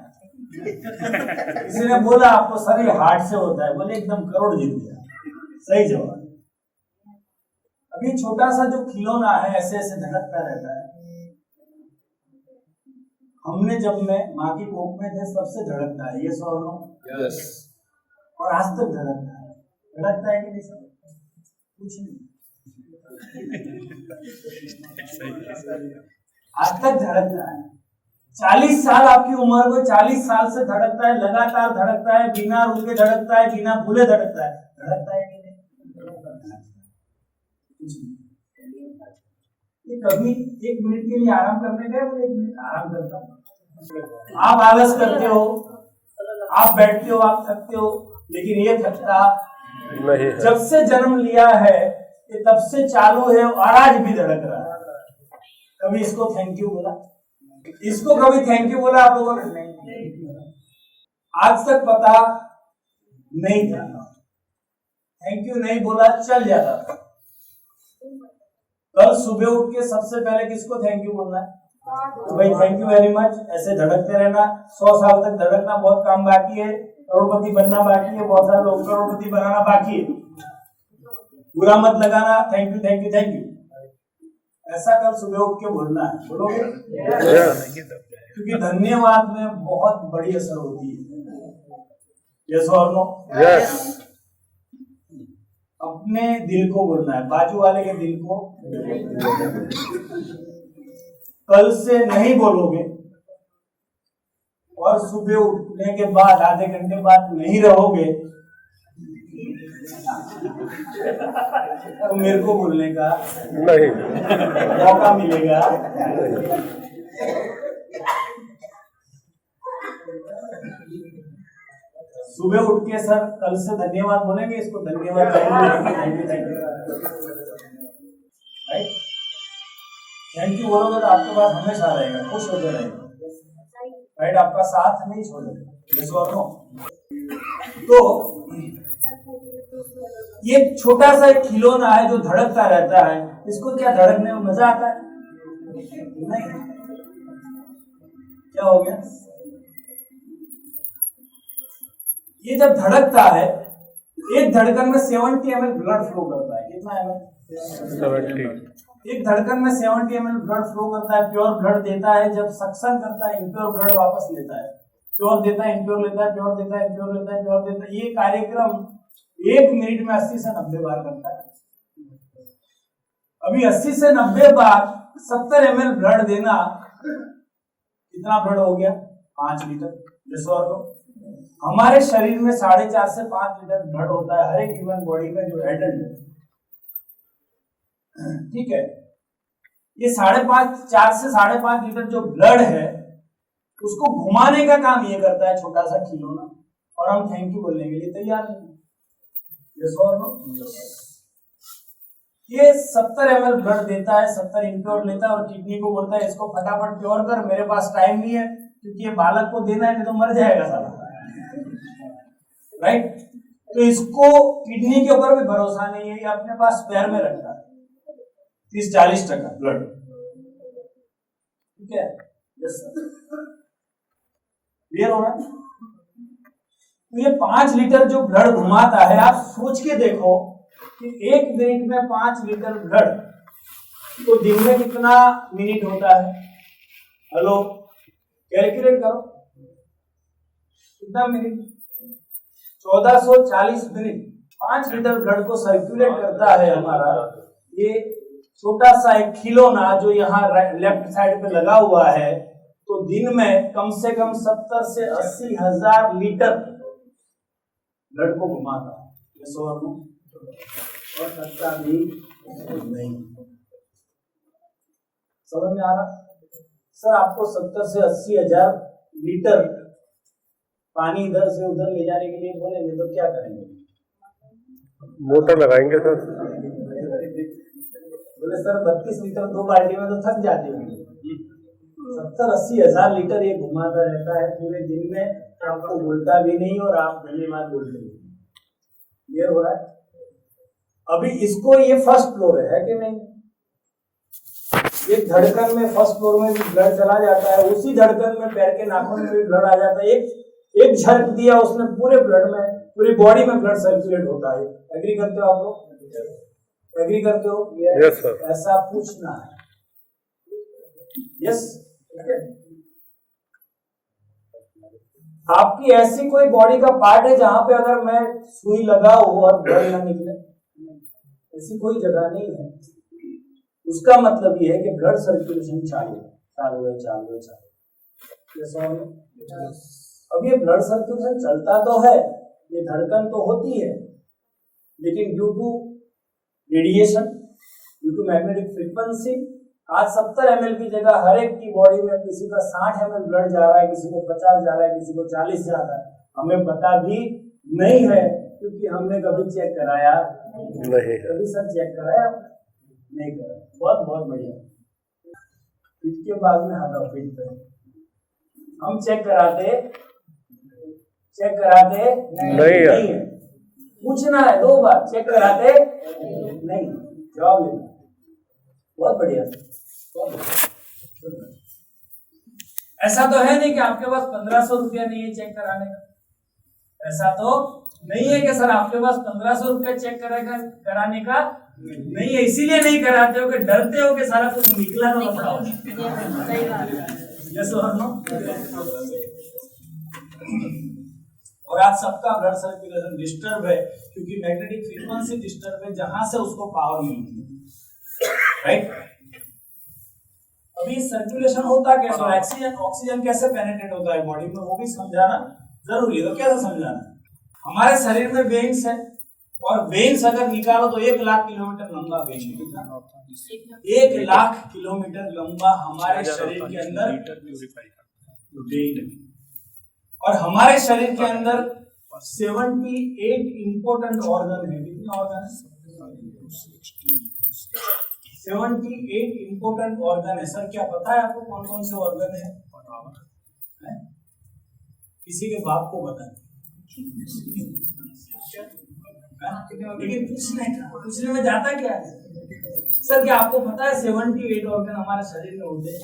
किसी ने बोला आपको सर ये हार्ट से होता है, बोले एकदम करोड़ जीत गया, सही जवाब। अभी छोटा सा जो खिलौना है ऐसे ऐसे धड़कता रहता है, हमने जब मैं माँ की कोख में थे सबसे धड़कता है। ये सो नो? यस। और आज तक धड़कता है कि नहीं सर? कुछ नहीं, आज तक धड़कता है। 40 साल आपकी उम्र को 40 साल से धड़कता है, लगातार धड़कता है, बिना रुके धड़कता है, बिना भूले धड़कता है। धड़कता है कि नहीं? कभी 1 मिनट के लिए आराम करने गए, 1 मिनट आराम करता हूं। आप आलस करते हो, आप बैठते हो, आप थकते हो, लेकिन ये थकता नहीं है। जब से जन्म लिया है ये तब से चालू है और आज भी धड़क रहा है। कभी इसको थैंक यू बोला? इसको कभी थैंक यू बोला आप लोगों ने? आज तक पता नहीं था, थैंक यू नहीं बोला चल जाता था। कल सुबह उठ के सबसे पहले किसको थैंक यू बोलना है? तो भाई थैंक यू वेरी मच। ऐसे धड़कते रहना, 100 साल तक धड़कना, बहुत काम बाकी है, करोड़पति बनना बाकी है, बहुत सारे लोग करोड़पति बनाना बाकी है। बुरा मत लगाना, thank you thank you thank you, ऐसा कल सुबह उठ के बोलना है। बोलोगे? क्योंकि धन्यवाद में बहुत बड़ी असर होती है। यस और नो? यस। अपने दिल को बोलना है, बाजू वाले के दिल को कल से नहीं बोलोगे और सुबह उठने के बाद आधे घंटे बाद नहीं रहोगे तो मेरे को बोलने का नहीं मौका मिलेगा। सुबह उठ के सर कल से धन्यवाद बोलेंगे, इसको धन्यवाद थैंक यू बोलोगे तो आपके पास हमेशा रहेगा, खुश होते रहेगा, राइट? आपका साथ नहीं छोड़ेगा। इस और नो? तो ये छोटा सा एक खिलौना है जो धड़कता रहता है, इसको क्या धड़कने में मजा आता है? नहीं। क्या हो गया? ये जब धड़कता है, एक धड़कन में 70 ml ब्लड फ्लो करता है। कितना ml? 70। एक धड़कन में 70 ml ब्लड फ्लो करता है, प्योर ब्लड देता है। जब सक्शन करता है, इम्प्योर ब्लड वापस लेता है, प्योर देता है, इम्प्योर लेता है, प्योर देता है, इम्प्योर लेता है, प्योर देता है। ये कार्यक्रम 1 मिनट में 80 से 90 बार करता है। अभी 80 से 90 बार 70 ml ब्लड देना, कितना ब्लड हो गया? 5 लीटर। जैसे और हमारे शरीर में 4.5 से 5 लीटर ब्लड होता है हर एक ह्यूमन बॉडी में जो एडल्ट है, ठीक है? ये 4.5 से 5.5 लीटर जो ब्लड है उसको घुमाने का काम ये करता है छोटा सा खिलौना, और हम थैंक यू बोलने के लिए तैयार नहीं। ये 70 ml ब्लड देता है, 70 इम्प्योर लेता है और किडनी को बोलता है इसको फटाफट प्योर कर, मेरे पास टाइम नहीं है, क्योंकि ये बालक को देना है, नहीं तो मर जाएगा साला, राइट? तो इसको किडनी के ऊपर भी भरोसा नहीं है, ये अपने पास स्पेयर में रखता है 30-40% ब्लड, ठीक है? यस सर, क्लियर हो रहा है? तो ये 5 लीटर जो ब्लड घुमाता है, आप सोच के देखो कि 1 मिनट में 5 लीटर ब्लड, तो दिन में कितना मिनट होता है? हेलो, कैलकुलेट करो कितना मिनट? 1440 मिनट 5 लीटर ब्लड को सर्कुलेट करता है हमारा ये छोटा सा एक खिलौना जो यहाँ लेफ्ट साइड पे लगा हुआ है। तो दिन में कम से कम 70 से 80 हजार लीटर ब्लड को घुमाता है। और थकता भी नहीं। समझ में आ रहा? सर आपको 70 से 80 हजार लीटर पानी इधर से उधर ले जाने के लिए बोलेंगे तो क्या करेंगे? मोटर लगाएंगे सर। बोले सर 32 लीटर 2 बाल्टी में तो थक जाते होंगे। 70-80 हजार लीटर ये घुमाता रहता है पूरे दिन में, आपको बोलता भी नहीं और आप धन्यवाद बोलते नहीं। क्लियर हो रहा है? अभी इसको ये फर्स्ट फ्लोर है कि नहीं? एक धड़कन में फर्स्ट फ्लोर में भी ब्लड चला जाता है, उसी धड़कन में पैर के नाखून में भी ब्लड आ जाता है। एक झटक दिया उसने, पूरे ब्लड में, पूरी बॉडी में ब्लड सर्कुलेट होता है। एग्री करते हो आप लोग? एग्री करते हो? Yes sir. ऐसा पूछना है। यस, आपकी ऐसी कोई बॉडी का पार्ट है जहां पे अगर मैं सुई लगाऊं और ब्लड ना निकले? ऐसी कोई जगह नहीं है। उसका मतलब ये है कि ब्लड सर्कुलेशन चालू है। अब ये ब्लड सर्कुलेशन चलता तो है, ये धड़कन तो होती है, लेकिन due to radiation, due to magnetic frequency, आज 70 ml की जगह हर एक की बॉडी में किसी का 60 ml ब्लड जा रहा है, किसी को 50 जा रहा है, किसी को 40 जा रहा है। हमें पता भी नहीं है, क्योंकि हमने कभी चेक कराया नहीं है। कभी सर चेक कराया नहीं कराया। बहुत बहुत बढ़िया। इसके बाद में हाथ ऑफ पे हम चेक कराते नहीं है। पूछना है 2 बार, चेक कराते नहीं, जवाब लेना। बहुत बढ़िया, बहुत बढ़िया। ऐसा तो है नहीं कि आपके पास 1500 रुपया नहीं है चेक कराने का। ऐसा तो नहीं है कि सर आपके पास 1500 रुपया चेक कराने का नहीं है, इसीलिए नहीं कराते हो कि डरते हो कि सारा कुछ निकला तो बताओ। सही बात है। यस और नो? और आज सबका ब्लड सर्कुलेशन डिस्टर्ब है, क्योंकि मैग्नेटिक फ्रीक्वेंसी डिस्टर्ब है, जहां से उसको पावर मिलती है, राइट? अभी सर्कुलेशन होता कैसे, ऑक्सीजन कैसे पेनिट्रेट होता है बॉडी में, वो भी समझाना जरूरी है। तो कैसे समझाना? हमारे शरीर में वेन्स है, और वेन्स अगर निकालो तो 1 लाख किलोमीटर लंबा वेन है। 1 लाख किलोमीटर लंबा हमारे शरीर के अंदर वेन है। और हमारे शरीर के अंदर 78 इंपोर्टेंट ऑर्गन है। कितने ऑर्गन है? 78 इंपोर्टेंट ऑर्गन है। सर क्या पता है आपको कौन कौन से ऑर्गन है? किसी के बाप को पता नहीं, लेकिन पूछने में जाता क्या है? सर क्या आपको पता है 78 ऑर्गन हमारे शरीर में होते हैं?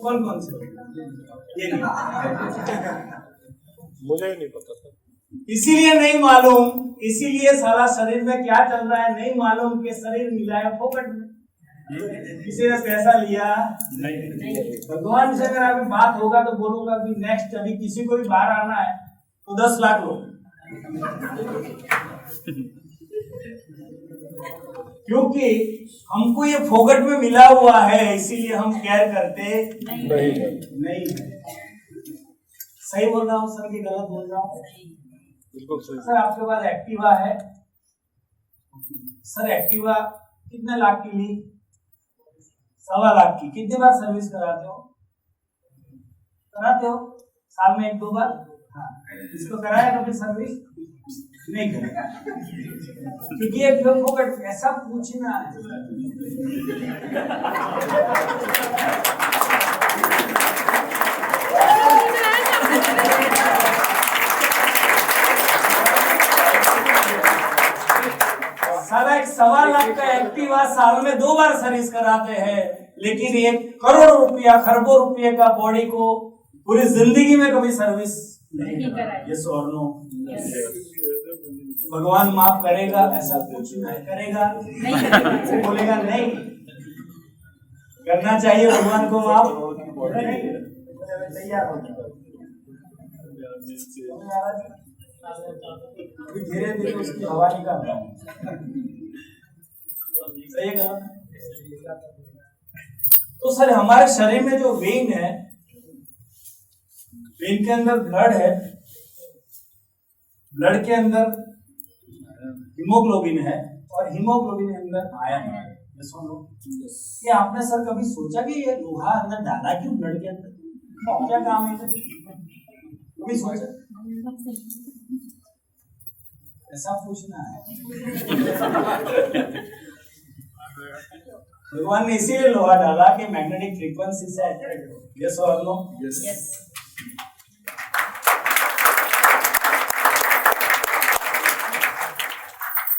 कौन कौन से? ये नहीं, मुझे नहीं पता सर। इसीलिए नहीं मालूम, इसीलिए सारा शरीर में क्या चल रहा है नहीं मालूम, कि शरीर मिला है फोकट में, किसी ने पैसा लिया नहीं। भगवान से अगर अभी बात होगा तो बोलूंगा कि नेक्स्ट अभी किसी को भी बाहर आना है तो 10 लाख लो, क्योंकि हमको ये फोकट में मिला हुआ है, इसीलिए हम केयर करते नहीं। सही बोल रहा हूँ सर कि गलत बोल रहा हूँ? बिल्कुल सही। सर आपके पास एक्टिवा है, सर एक्टिवा कितने लाख की ली? 1.25 लाख की। कितनी बार सर्विस कराते हो? साल में 1-2 बार? हाँ। इसको कराया कभी सर्विस? नहीं कराया, क्योंकि एक फोकट ऐसा पूछना है। साला 1.25 लाख का एक्टिवा साल में 2 बार सर्विस कराते हैं, लेकिन 1 करोड़ रुपया, खरबों रुपये का बॉडी को पूरी जिंदगी में कभी सर्विस नहीं कराई। यस और नो? भगवान माफ करेगा? ऐसा पूछना है, करेगा? नहीं। बोलेगा नहीं। करना चाहिए भगवान को माफ? तैयार हो धीरे धीरे उसकी हवा निकालता हूँ। सही है गलत? तो सर हमारे शरीर में जो वेन है, वेन के अंदर ब्लड है, ब्लड के अंदर हीमोग्लोबिन है, और हीमोग्लोबिन के अंदर आयरन है। ये आपने सर कभी सोचा कि ये लोहा अंदर डाला क्यों ब्लड के अंदर? क्या काम है? कभी सोचा? ऐसा पूछना है। भगवान ने इसीलिए लोहा डाला कि मैग्नेटिक फ्रीक्वेंसी से अट्रैक्ट हो। यस और नो? यस।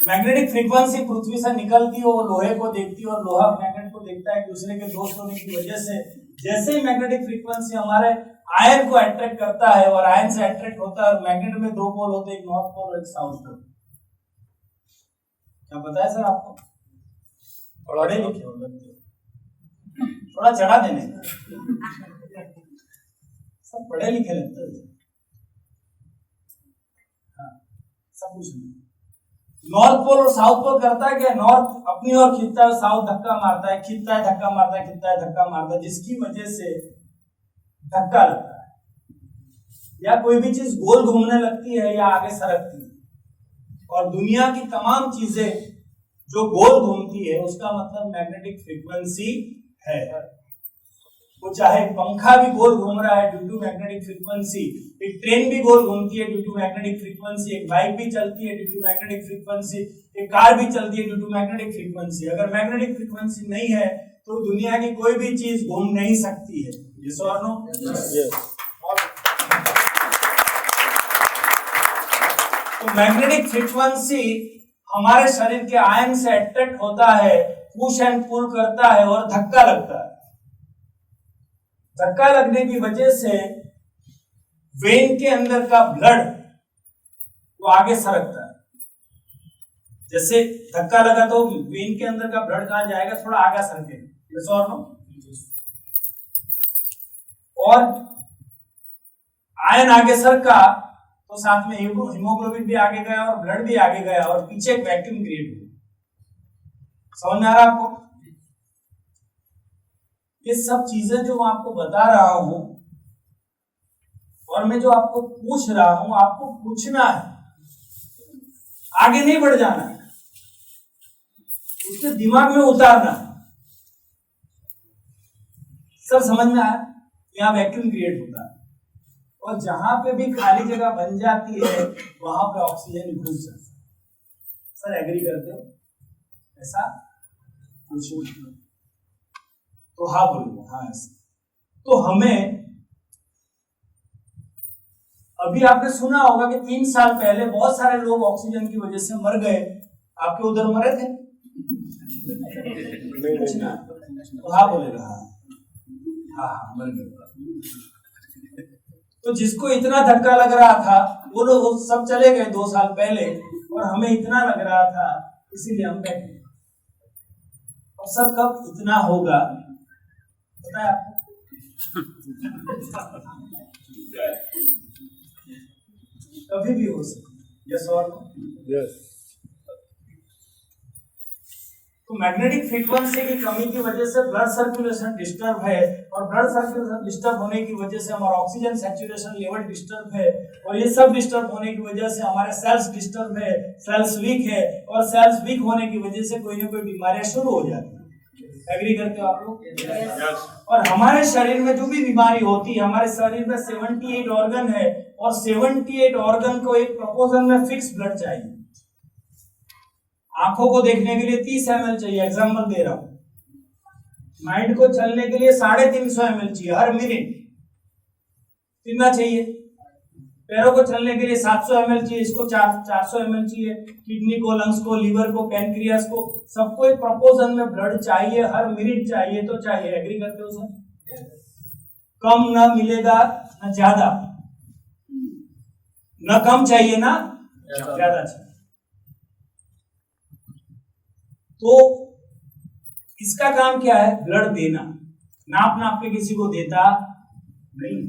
मैग्नेटिक फ्रीक्वेंसी पृथ्वी से निकलती है, वो लोहे को देखती है और लोहा मैग्नेट को देखता है। एक दूसरे के दोस्त होने की वजह से जैसे ही मैग्नेटिक फ्रीक्वेंसी हमारे आयन को अट्रैक्ट करता है, और आयन से अट्रैक्ट होता है, और मैग्नेट में 2 पोल होते हैं, एक नॉर्थ पोल और एक साउथ पोल। क्या पता है सर आपको? पढ़े लिखे हो लगते हो, थोड़ा चढ़ा देने सब पढ़े लिखे लगते हो। हाँ, सब कुछ नॉर्थ पोल और साउथ पोल करता है क्या? नॉर्थ अपनी ओर खींचता है, साउथ धक्का मारता है, खींचता है धक्का मारता है, खींचता है धक्का मारता है, जिसकी वजह से धक्का लगता है, या कोई भी चीज गोल घूमने लगती है या आगे सरकती है। और दुनिया की तमाम चीजें जो गोल घूमती है, उसका मतलब मैग्नेटिक फ्रीक्वेंसी है। वो चाहे पंखा भी गोल घूम रहा है ड्यू टू मैग्नेटिक फ्रीक्वेंसी, एक ट्रेन भी गोल घूमती है ड्यू टू मैग्नेटिक फ्रीक्वेंसी, एक बाइक भी चलती है ड्यू टू मैग्नेटिक फ्रीक्वेंसी, एक कार भी चलती है ड्यू टू मैग्नेटिक फ्रीक्वेंसी। अगर मैग्नेटिक फ्रीक्वेंसी नहीं है तो दुनिया की कोई भी चीज घूम नहीं सकती है। यस और नो? तो मैग्नेटिक फ्रीक्वेंसी हमारे शरीर के आयन से अट्रैक्ट होता है, पुश एंड पुल करता है और धक्का लगता है। धक्का लगने की वजह से वेन के अंदर का ब्लड वो आगे सरकता है। जैसे धक्का लगा तो वेन के अंदर का ब्लड कहां जाएगा? थोड़ा आगे सरकेगा। यस और नो? और आयन आगे सरका तो साथ में हीमोग्लोबिन भी आगे गया और ब्लड भी आगे गया और पीछे एक वैक्यूम क्रिएट हुआ। समझ में आ रहा है आपको? ये सब चीजें जो मैं आपको बता रहा हूं और मैं जो आपको पूछ रहा हूं, आपको पूछना है, आगे नहीं बढ़ जाना है, उसके दिमाग में उतारना है। सब समझ में आया? यहां वैक्यूम क्रिएट होता है और जहां पे भी खाली जगह बन जाती है वहां पे ऑक्सीजन घुस जाता है। सर एग्री करते हो? ऐसा पूछो तो हाँ बोलो। हाँ ऐसा। तो हमें अभी आपने सुना होगा कि 3 साल पहले बहुत सारे लोग ऑक्सीजन की वजह से मर गए। आपके उधर मरे थे? तो हाँ बोलेगा। हाँ मर गए। तो जिसको इतना धक्का लग रहा था वो लोग सब चले गए 2 साल पहले और हमें इतना लग रहा था, इसीलिए हम बैठे। और सब कब इतना होगा पता है आपको? कभी भी हो सकता। यस और नो? यस। तो मैग्नेटिक फ्रीक्वेंसी की कमी की वजह से ब्लड सर्कुलेशन डिस्टर्ब है और ब्लड सर्कुलेशन डिस्टर्ब होने की वजह से हमारा ऑक्सीजन सैचुरेशन लेवल डिस्टर्ब है और ये सब डिस्टर्ब होने की वजह से हमारे सेल्स डिस्टर्ब है, सेल्स वीक है और सेल्स वीक होने की वजह से कोई ना कोई बीमारियां शुरू हो जाती है। एग्री करते हो आप लोग? Yes. और हमारे शरीर में जो भी बीमारी होती है, हमारे शरीर में 78 ऑर्गन है और 78 ऑर्गन को एक प्रोपोर्शन में फिक्स ब्लड चाहिए। आंखों को देखने के लिए 30 ml चाहिए, एग्जांपल दे रहा हूं। माइंड को चलने के लिए 350 ml चाहिए हर मिनट। कितना चाहिए? पैरों को चलने के लिए 700 ml चाहिए, इसको 400 ml चाहिए। किडनी को, लंग्स को, लीवर को, पैनक्रियास को, सबको एक प्रोपोर्शन में ब्लड चाहिए, हर मिनट चाहिए तो चाहिए। एग्री करते हो सर? कम ना मिलेगा ना ज्यादा, ना कम चाहिए ना ज्यादा चाहिए। तो इसका काम क्या है? ब्लड देना। नाप नाप के किसी को देता नहीं,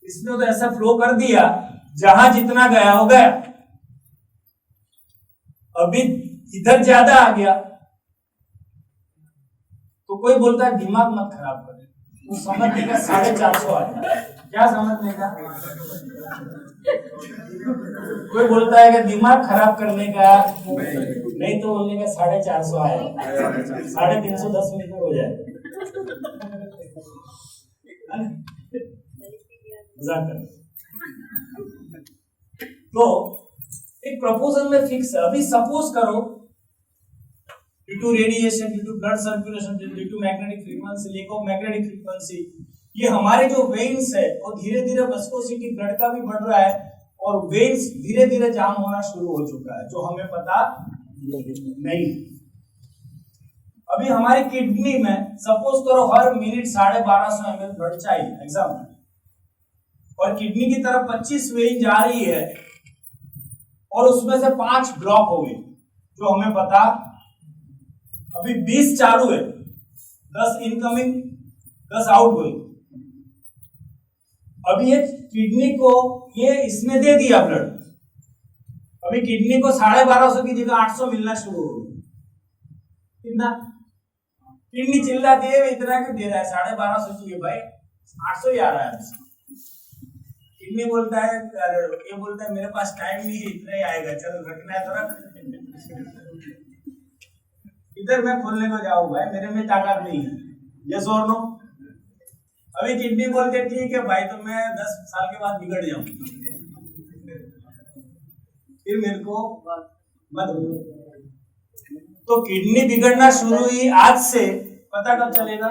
इसने तो ऐसा फ्लो कर दिया जहां जितना गया हो गया। अभी इधर ज्यादा आ गया तो कोई बोलता है दिमाग मत खराब करे, तो समझने का 450 आ गया। क्या समझने का? कोई बोलता है कि दिमाग खराब करने का नहीं, तो बोलने का 450 आया, 350 मिनट में हो जाए। तो एक प्रपोजल में फिक्स है। अभी सपोज करो due to radiation, due to blood circulation, due to magnetic frequency, lack of magnetic frequency, ये हमारे जो वेन्स है वो धीरे धीरे विस्कोसिटी ब्लड का भी बढ़ रहा है और वेन्स धीरे धीरे जाम होना शुरू हो चुका है, जो हमें पता नहीं। अभी हमारी किडनी में सपोज करो हर मिनट 1250 ml ब्लड चाहिए, एग्जाम्पल, और किडनी की तरफ 25 वेन जा रही है और उसमें से 5 ब्लॉक हो गए, जो हमें पता। अभी 20 चालू है, 10 इनकमिंग, 10 आउट गोइंग। अभी ये किडनी को ये इसने दे दिया ब्लड, अभी किडनी को 1250 की जगह 800 मिलना शुरू हो गया। कितना? किडनी चिल्लाती है इतना क्यों दे रहा है, 1250 चाहिए भाई, 800 ही आ रहा है। किडनी बोलता है, ये बोलता है मेरे पास टाइम नहीं है, इतना ही आएगा, चलो रखना है तो रख। इधर मैं खोलने को जाऊं भाई, मेरे में ताकत नहीं है। यस और नो? अभी किडनी बोलते ठीक है भाई, तो मैं 10 साल के बाद बिगड़ जाऊं, फिर मेरे को मत बोलो। तो किडनी बिगड़ना शुरू हुई आज से, पता कब चलेगा?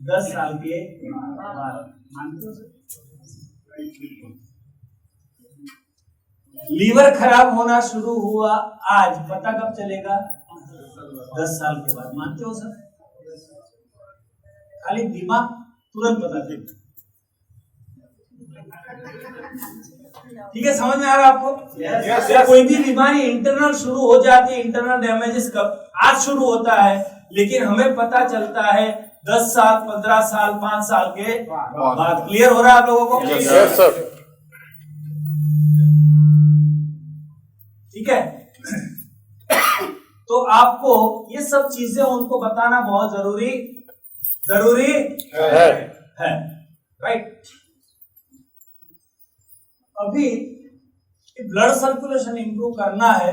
10 साल के बाद। मानते हो सर? लीवर खराब होना शुरू हुआ आज, पता कब चलेगा? 10 साल के बाद। मानते हो सर? खाली दिमाग तुरंत बता देगा। ठीक है, समझ में आ रहा है आपको? yes. कोई भी बीमारी इंटरनल शुरू हो जाती है, इंटरनल डैमेजेस कब? आज शुरू होता है, लेकिन हमें पता चलता है 10 साल, 15 साल, 5 साल के बाद। क्लियर हो रहा है आप लोगों को? Yes sir. ठीक है। तो आपको ये सब चीजें उनको बताना बहुत जरूरी है। राइट। अभी ब्लड सर्कुलेशन इंप्रूव करना है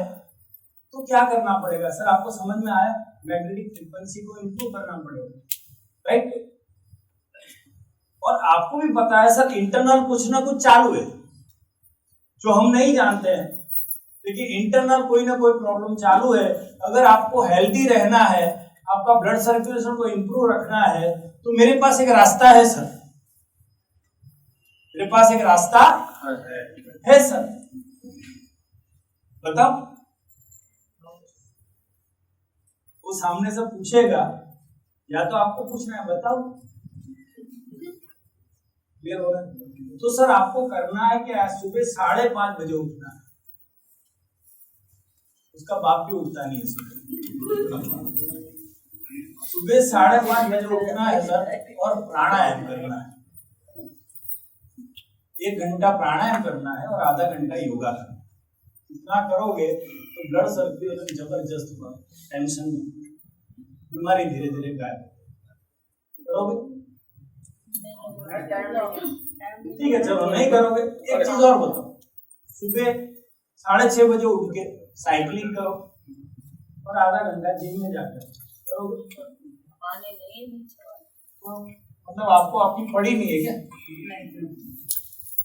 तो क्या करना पड़ेगा सर? आपको समझ में आया? मैग्नेटिक फ्रीक्वेंसी को इंप्रूव करना पड़ेगा, राइट। और आपको भी पता है सर, इंटरनल कुछ ना कुछ चालू है जो हम नहीं जानते हैं, लेकिन इंटरनल कोई ना कोई प्रॉब्लम चालू है। अगर आपको हेल्दी रहना है, आपका ब्लड सर्कुलेशन को इंप्रूव रखना है, तो मेरे पास एक रास्ता है सर, मेरे पास एक रास्ता है सर। बताओ। वो सामने से पूछेगा, या तो आपको पूछना है, बताओ। क्लियर हो रहा है? तो सर आपको करना है कि आज सुबह 5:30 बजे उठना है। उसका बाप भी उठता नहीं है सुबह 5:30 बजे उठना है सर, और प्राणायाम करना है। 1 घंटा प्राणायाम करना है और आधा घंटा योगा करना है। इतना करोगे तो ब्लड सर्कुलेशन जबरदस्त होगा, टेंशन नहीं, बीमारी धीरे धीरे गायब करोगे। ठीक है, चलो नहीं करोगे, एक चीज और बताओ। सुबह 6:30 बजे उठ के साइकिलिंग करो और आधा घंटा जिम में जाकर करोगे। मतलब आपको आपकी पड़ी नहीं है क्या?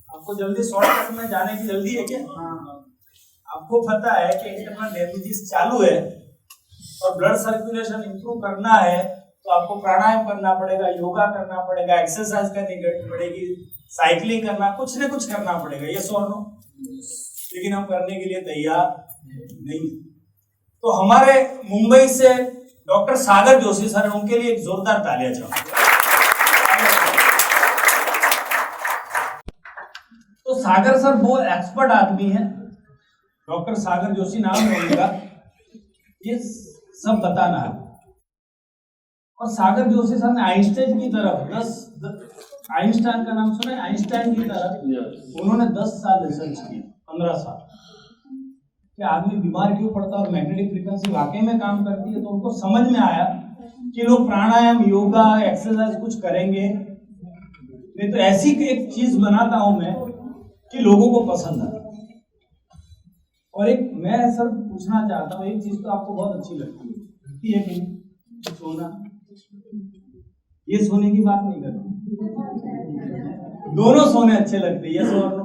आपको जल्दी शॉर्टकट में जाने की जल्दी है क्या? आपको पता है कि इंटरनल डैमेजेस चालू है और ब्लड सर्कुलेशन इंप्रूव करना है, तो आपको प्राणायाम करना पड़ेगा, योगा करना पड़ेगा, एक्सरसाइज करनी पड़ेगी, साइकिलिंग करना, कुछ न कुछ करना पड़ेगा। ये सो नो, लेकिन हम करने के लिए तैयार नहीं। तो हमारे मुंबई से डॉक्टर सागर जोशी सर, उनके लिए एक जोरदार तालियां चाहो। तो सागर सर वो एक्सपर्ट आदमी है, डॉक्टर सागर जोशी नाम है उनका, ये सब बताना है। और सागर जोशी सर ने आइंस्टाइन की तरफ आइंस्टाइन का नाम सुना है? आइंस्टाइन की तरफ उन्होंने 10 साल रिसर्च किया, 15 साल, कि आदमी बीमार क्यों पड़ता है और मैग्नेटिक फ्रीक्वेंसी वाकई में काम करती है। तो उनको समझ में आया कि लोग प्राणायाम, योगा, एक्सरसाइज कुछ करेंगे, नहीं तो ऐसी एक चीज बनाता हूं मैं कि लोगों को पसंद आए। और एक मैं सर पूछना चाहता हूँ, एक चीज तो आपको बहुत अच्छी लगती है कि सोना, ये सोने की बात नहीं करती, दोनों सोने अच्छे लगते हैं, ये सो और नो।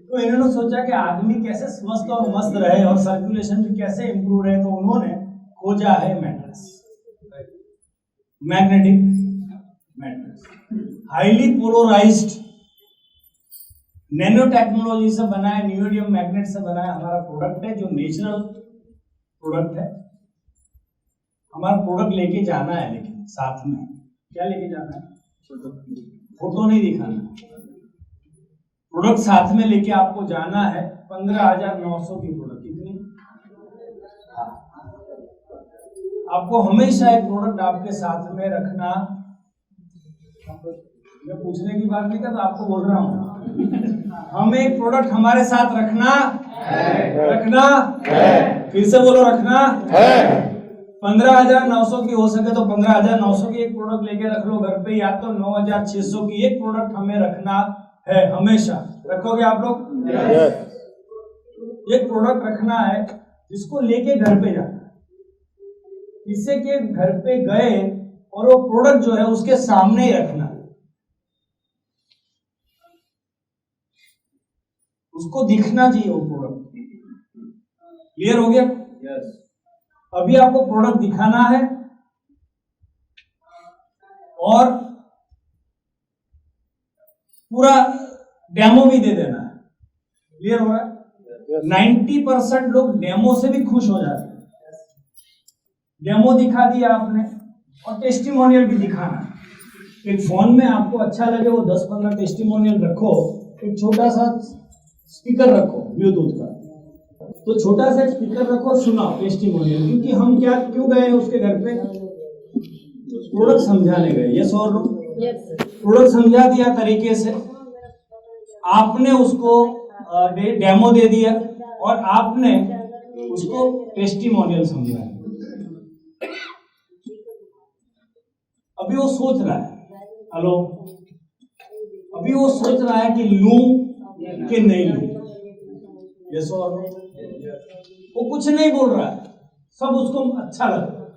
तो इन्होंने सोचा कि आदमी कैसे स्वस्थ और मस्त रहे और सर्कुलेशन भी कैसे इंप्रूव रहे, तो उन्होंने खोजा है mattress, magnetic mattress, highly polarised, nano technology से बना है, नियोडियम मैग्नेट से बना है हमारा प्रोडक्ट है, जो नेचुरल प्रोडक्ट है। हमारा प्रोडक्ट लेके जाना है, लेकिन साथ में क्या लेके जाना है? फोटो नहीं दिखाना, प्रोडक्ट साथ में लेके आपको जाना है। 15,900 की प्रोडक्ट, कितनी? आपको हमेशा एक प्रोडक्ट आपके साथ में रखना। मैं पूछने की बात नहीं कर, आपको बोल रहा हूँ, हमें एक प्रोडक्ट हमारे साथ रखना है। फिर से बोलो, रखना है। 15,900 की हो सके तो 15,900 की एक प्रोडक्ट लेके रख लो घर पे, या तो 9,600 की एक प्रोडक्ट हमें रखना है हमेशा। रखोगे आप लोग? एक प्रोडक्ट रखना है जिसको लेके घर पे जाना, किसी के घर पे गए और वो प्रोडक्ट जो है उसके सामने ही रखना है, उसको दिखना चाहिए वो प्रोडक्ट। क्लियर हो गया? यस। अभी आपको प्रोडक्ट दिखाना है और पूरा डेमो भी दे देना है। क्लियर हो रहा है? 90% लोग डेमो से भी खुश हो जाते हैं। डेमो दिखा दिया आपने और टेस्टिमोनियल भी दिखाना है। एक फोन में आपको अच्छा लगे वो 10-15 टेस्टिमोनियल रखो, एक छोटा सा स्पीकर रखो ब्लूटूथ का, तो छोटा सा स्पीकर रखो, सुनाओ टेस्टिमोनियल। क्योंकि हम क्यों गए हैं उसके घर पे? प्रोडक्ट समझाने गए। यस और नो? प्रोडक्ट समझा दिया तरीके से, आपने उसको डेमो दे दिया और आपने उसको टेस्टिमोनियल समझाया। अभी वो सोच रहा है, हेलो, अभी वो सोच रहा है कि लूं कि नहीं लूं। यस और नो? वो कुछ नहीं बोल रहा है, सब उसको अच्छा लग रहा है,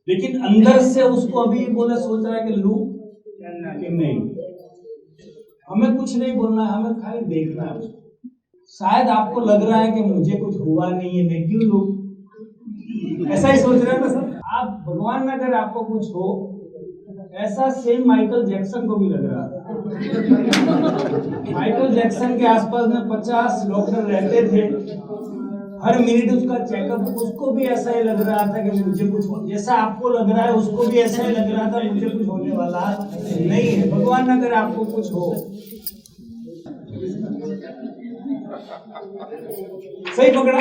लेकिन अंदर से उसको अभी बोले सोच रहा है कि लूं कि नहीं। हमें कुछ नहीं बोलना है, हमें खाली देखना है। शायद आपको लग रहा है कि मुझे कुछ हुआ नहीं है, मैं क्यों लूं, ऐसा ही सोच रहे हैं ना सब आप। भगवान ना करे आपको कुछ हो, ऐसा सेम माइकल जैक्सन को भी लग रहा था। माइकल जैक्सन के आसपास में 50 डॉक्टर रहते थे, हर मिनट उसका चेकअप, उसको भी ऐसा ही लग रहा था कि मुझे कुछ हो, जैसा आपको लग रहा है उसको भी ऐसा ही लग रहा था मुझे कुछ होने वाला नहीं है। भगवान ना करे आपको कुछ हो। सही पकड़ा?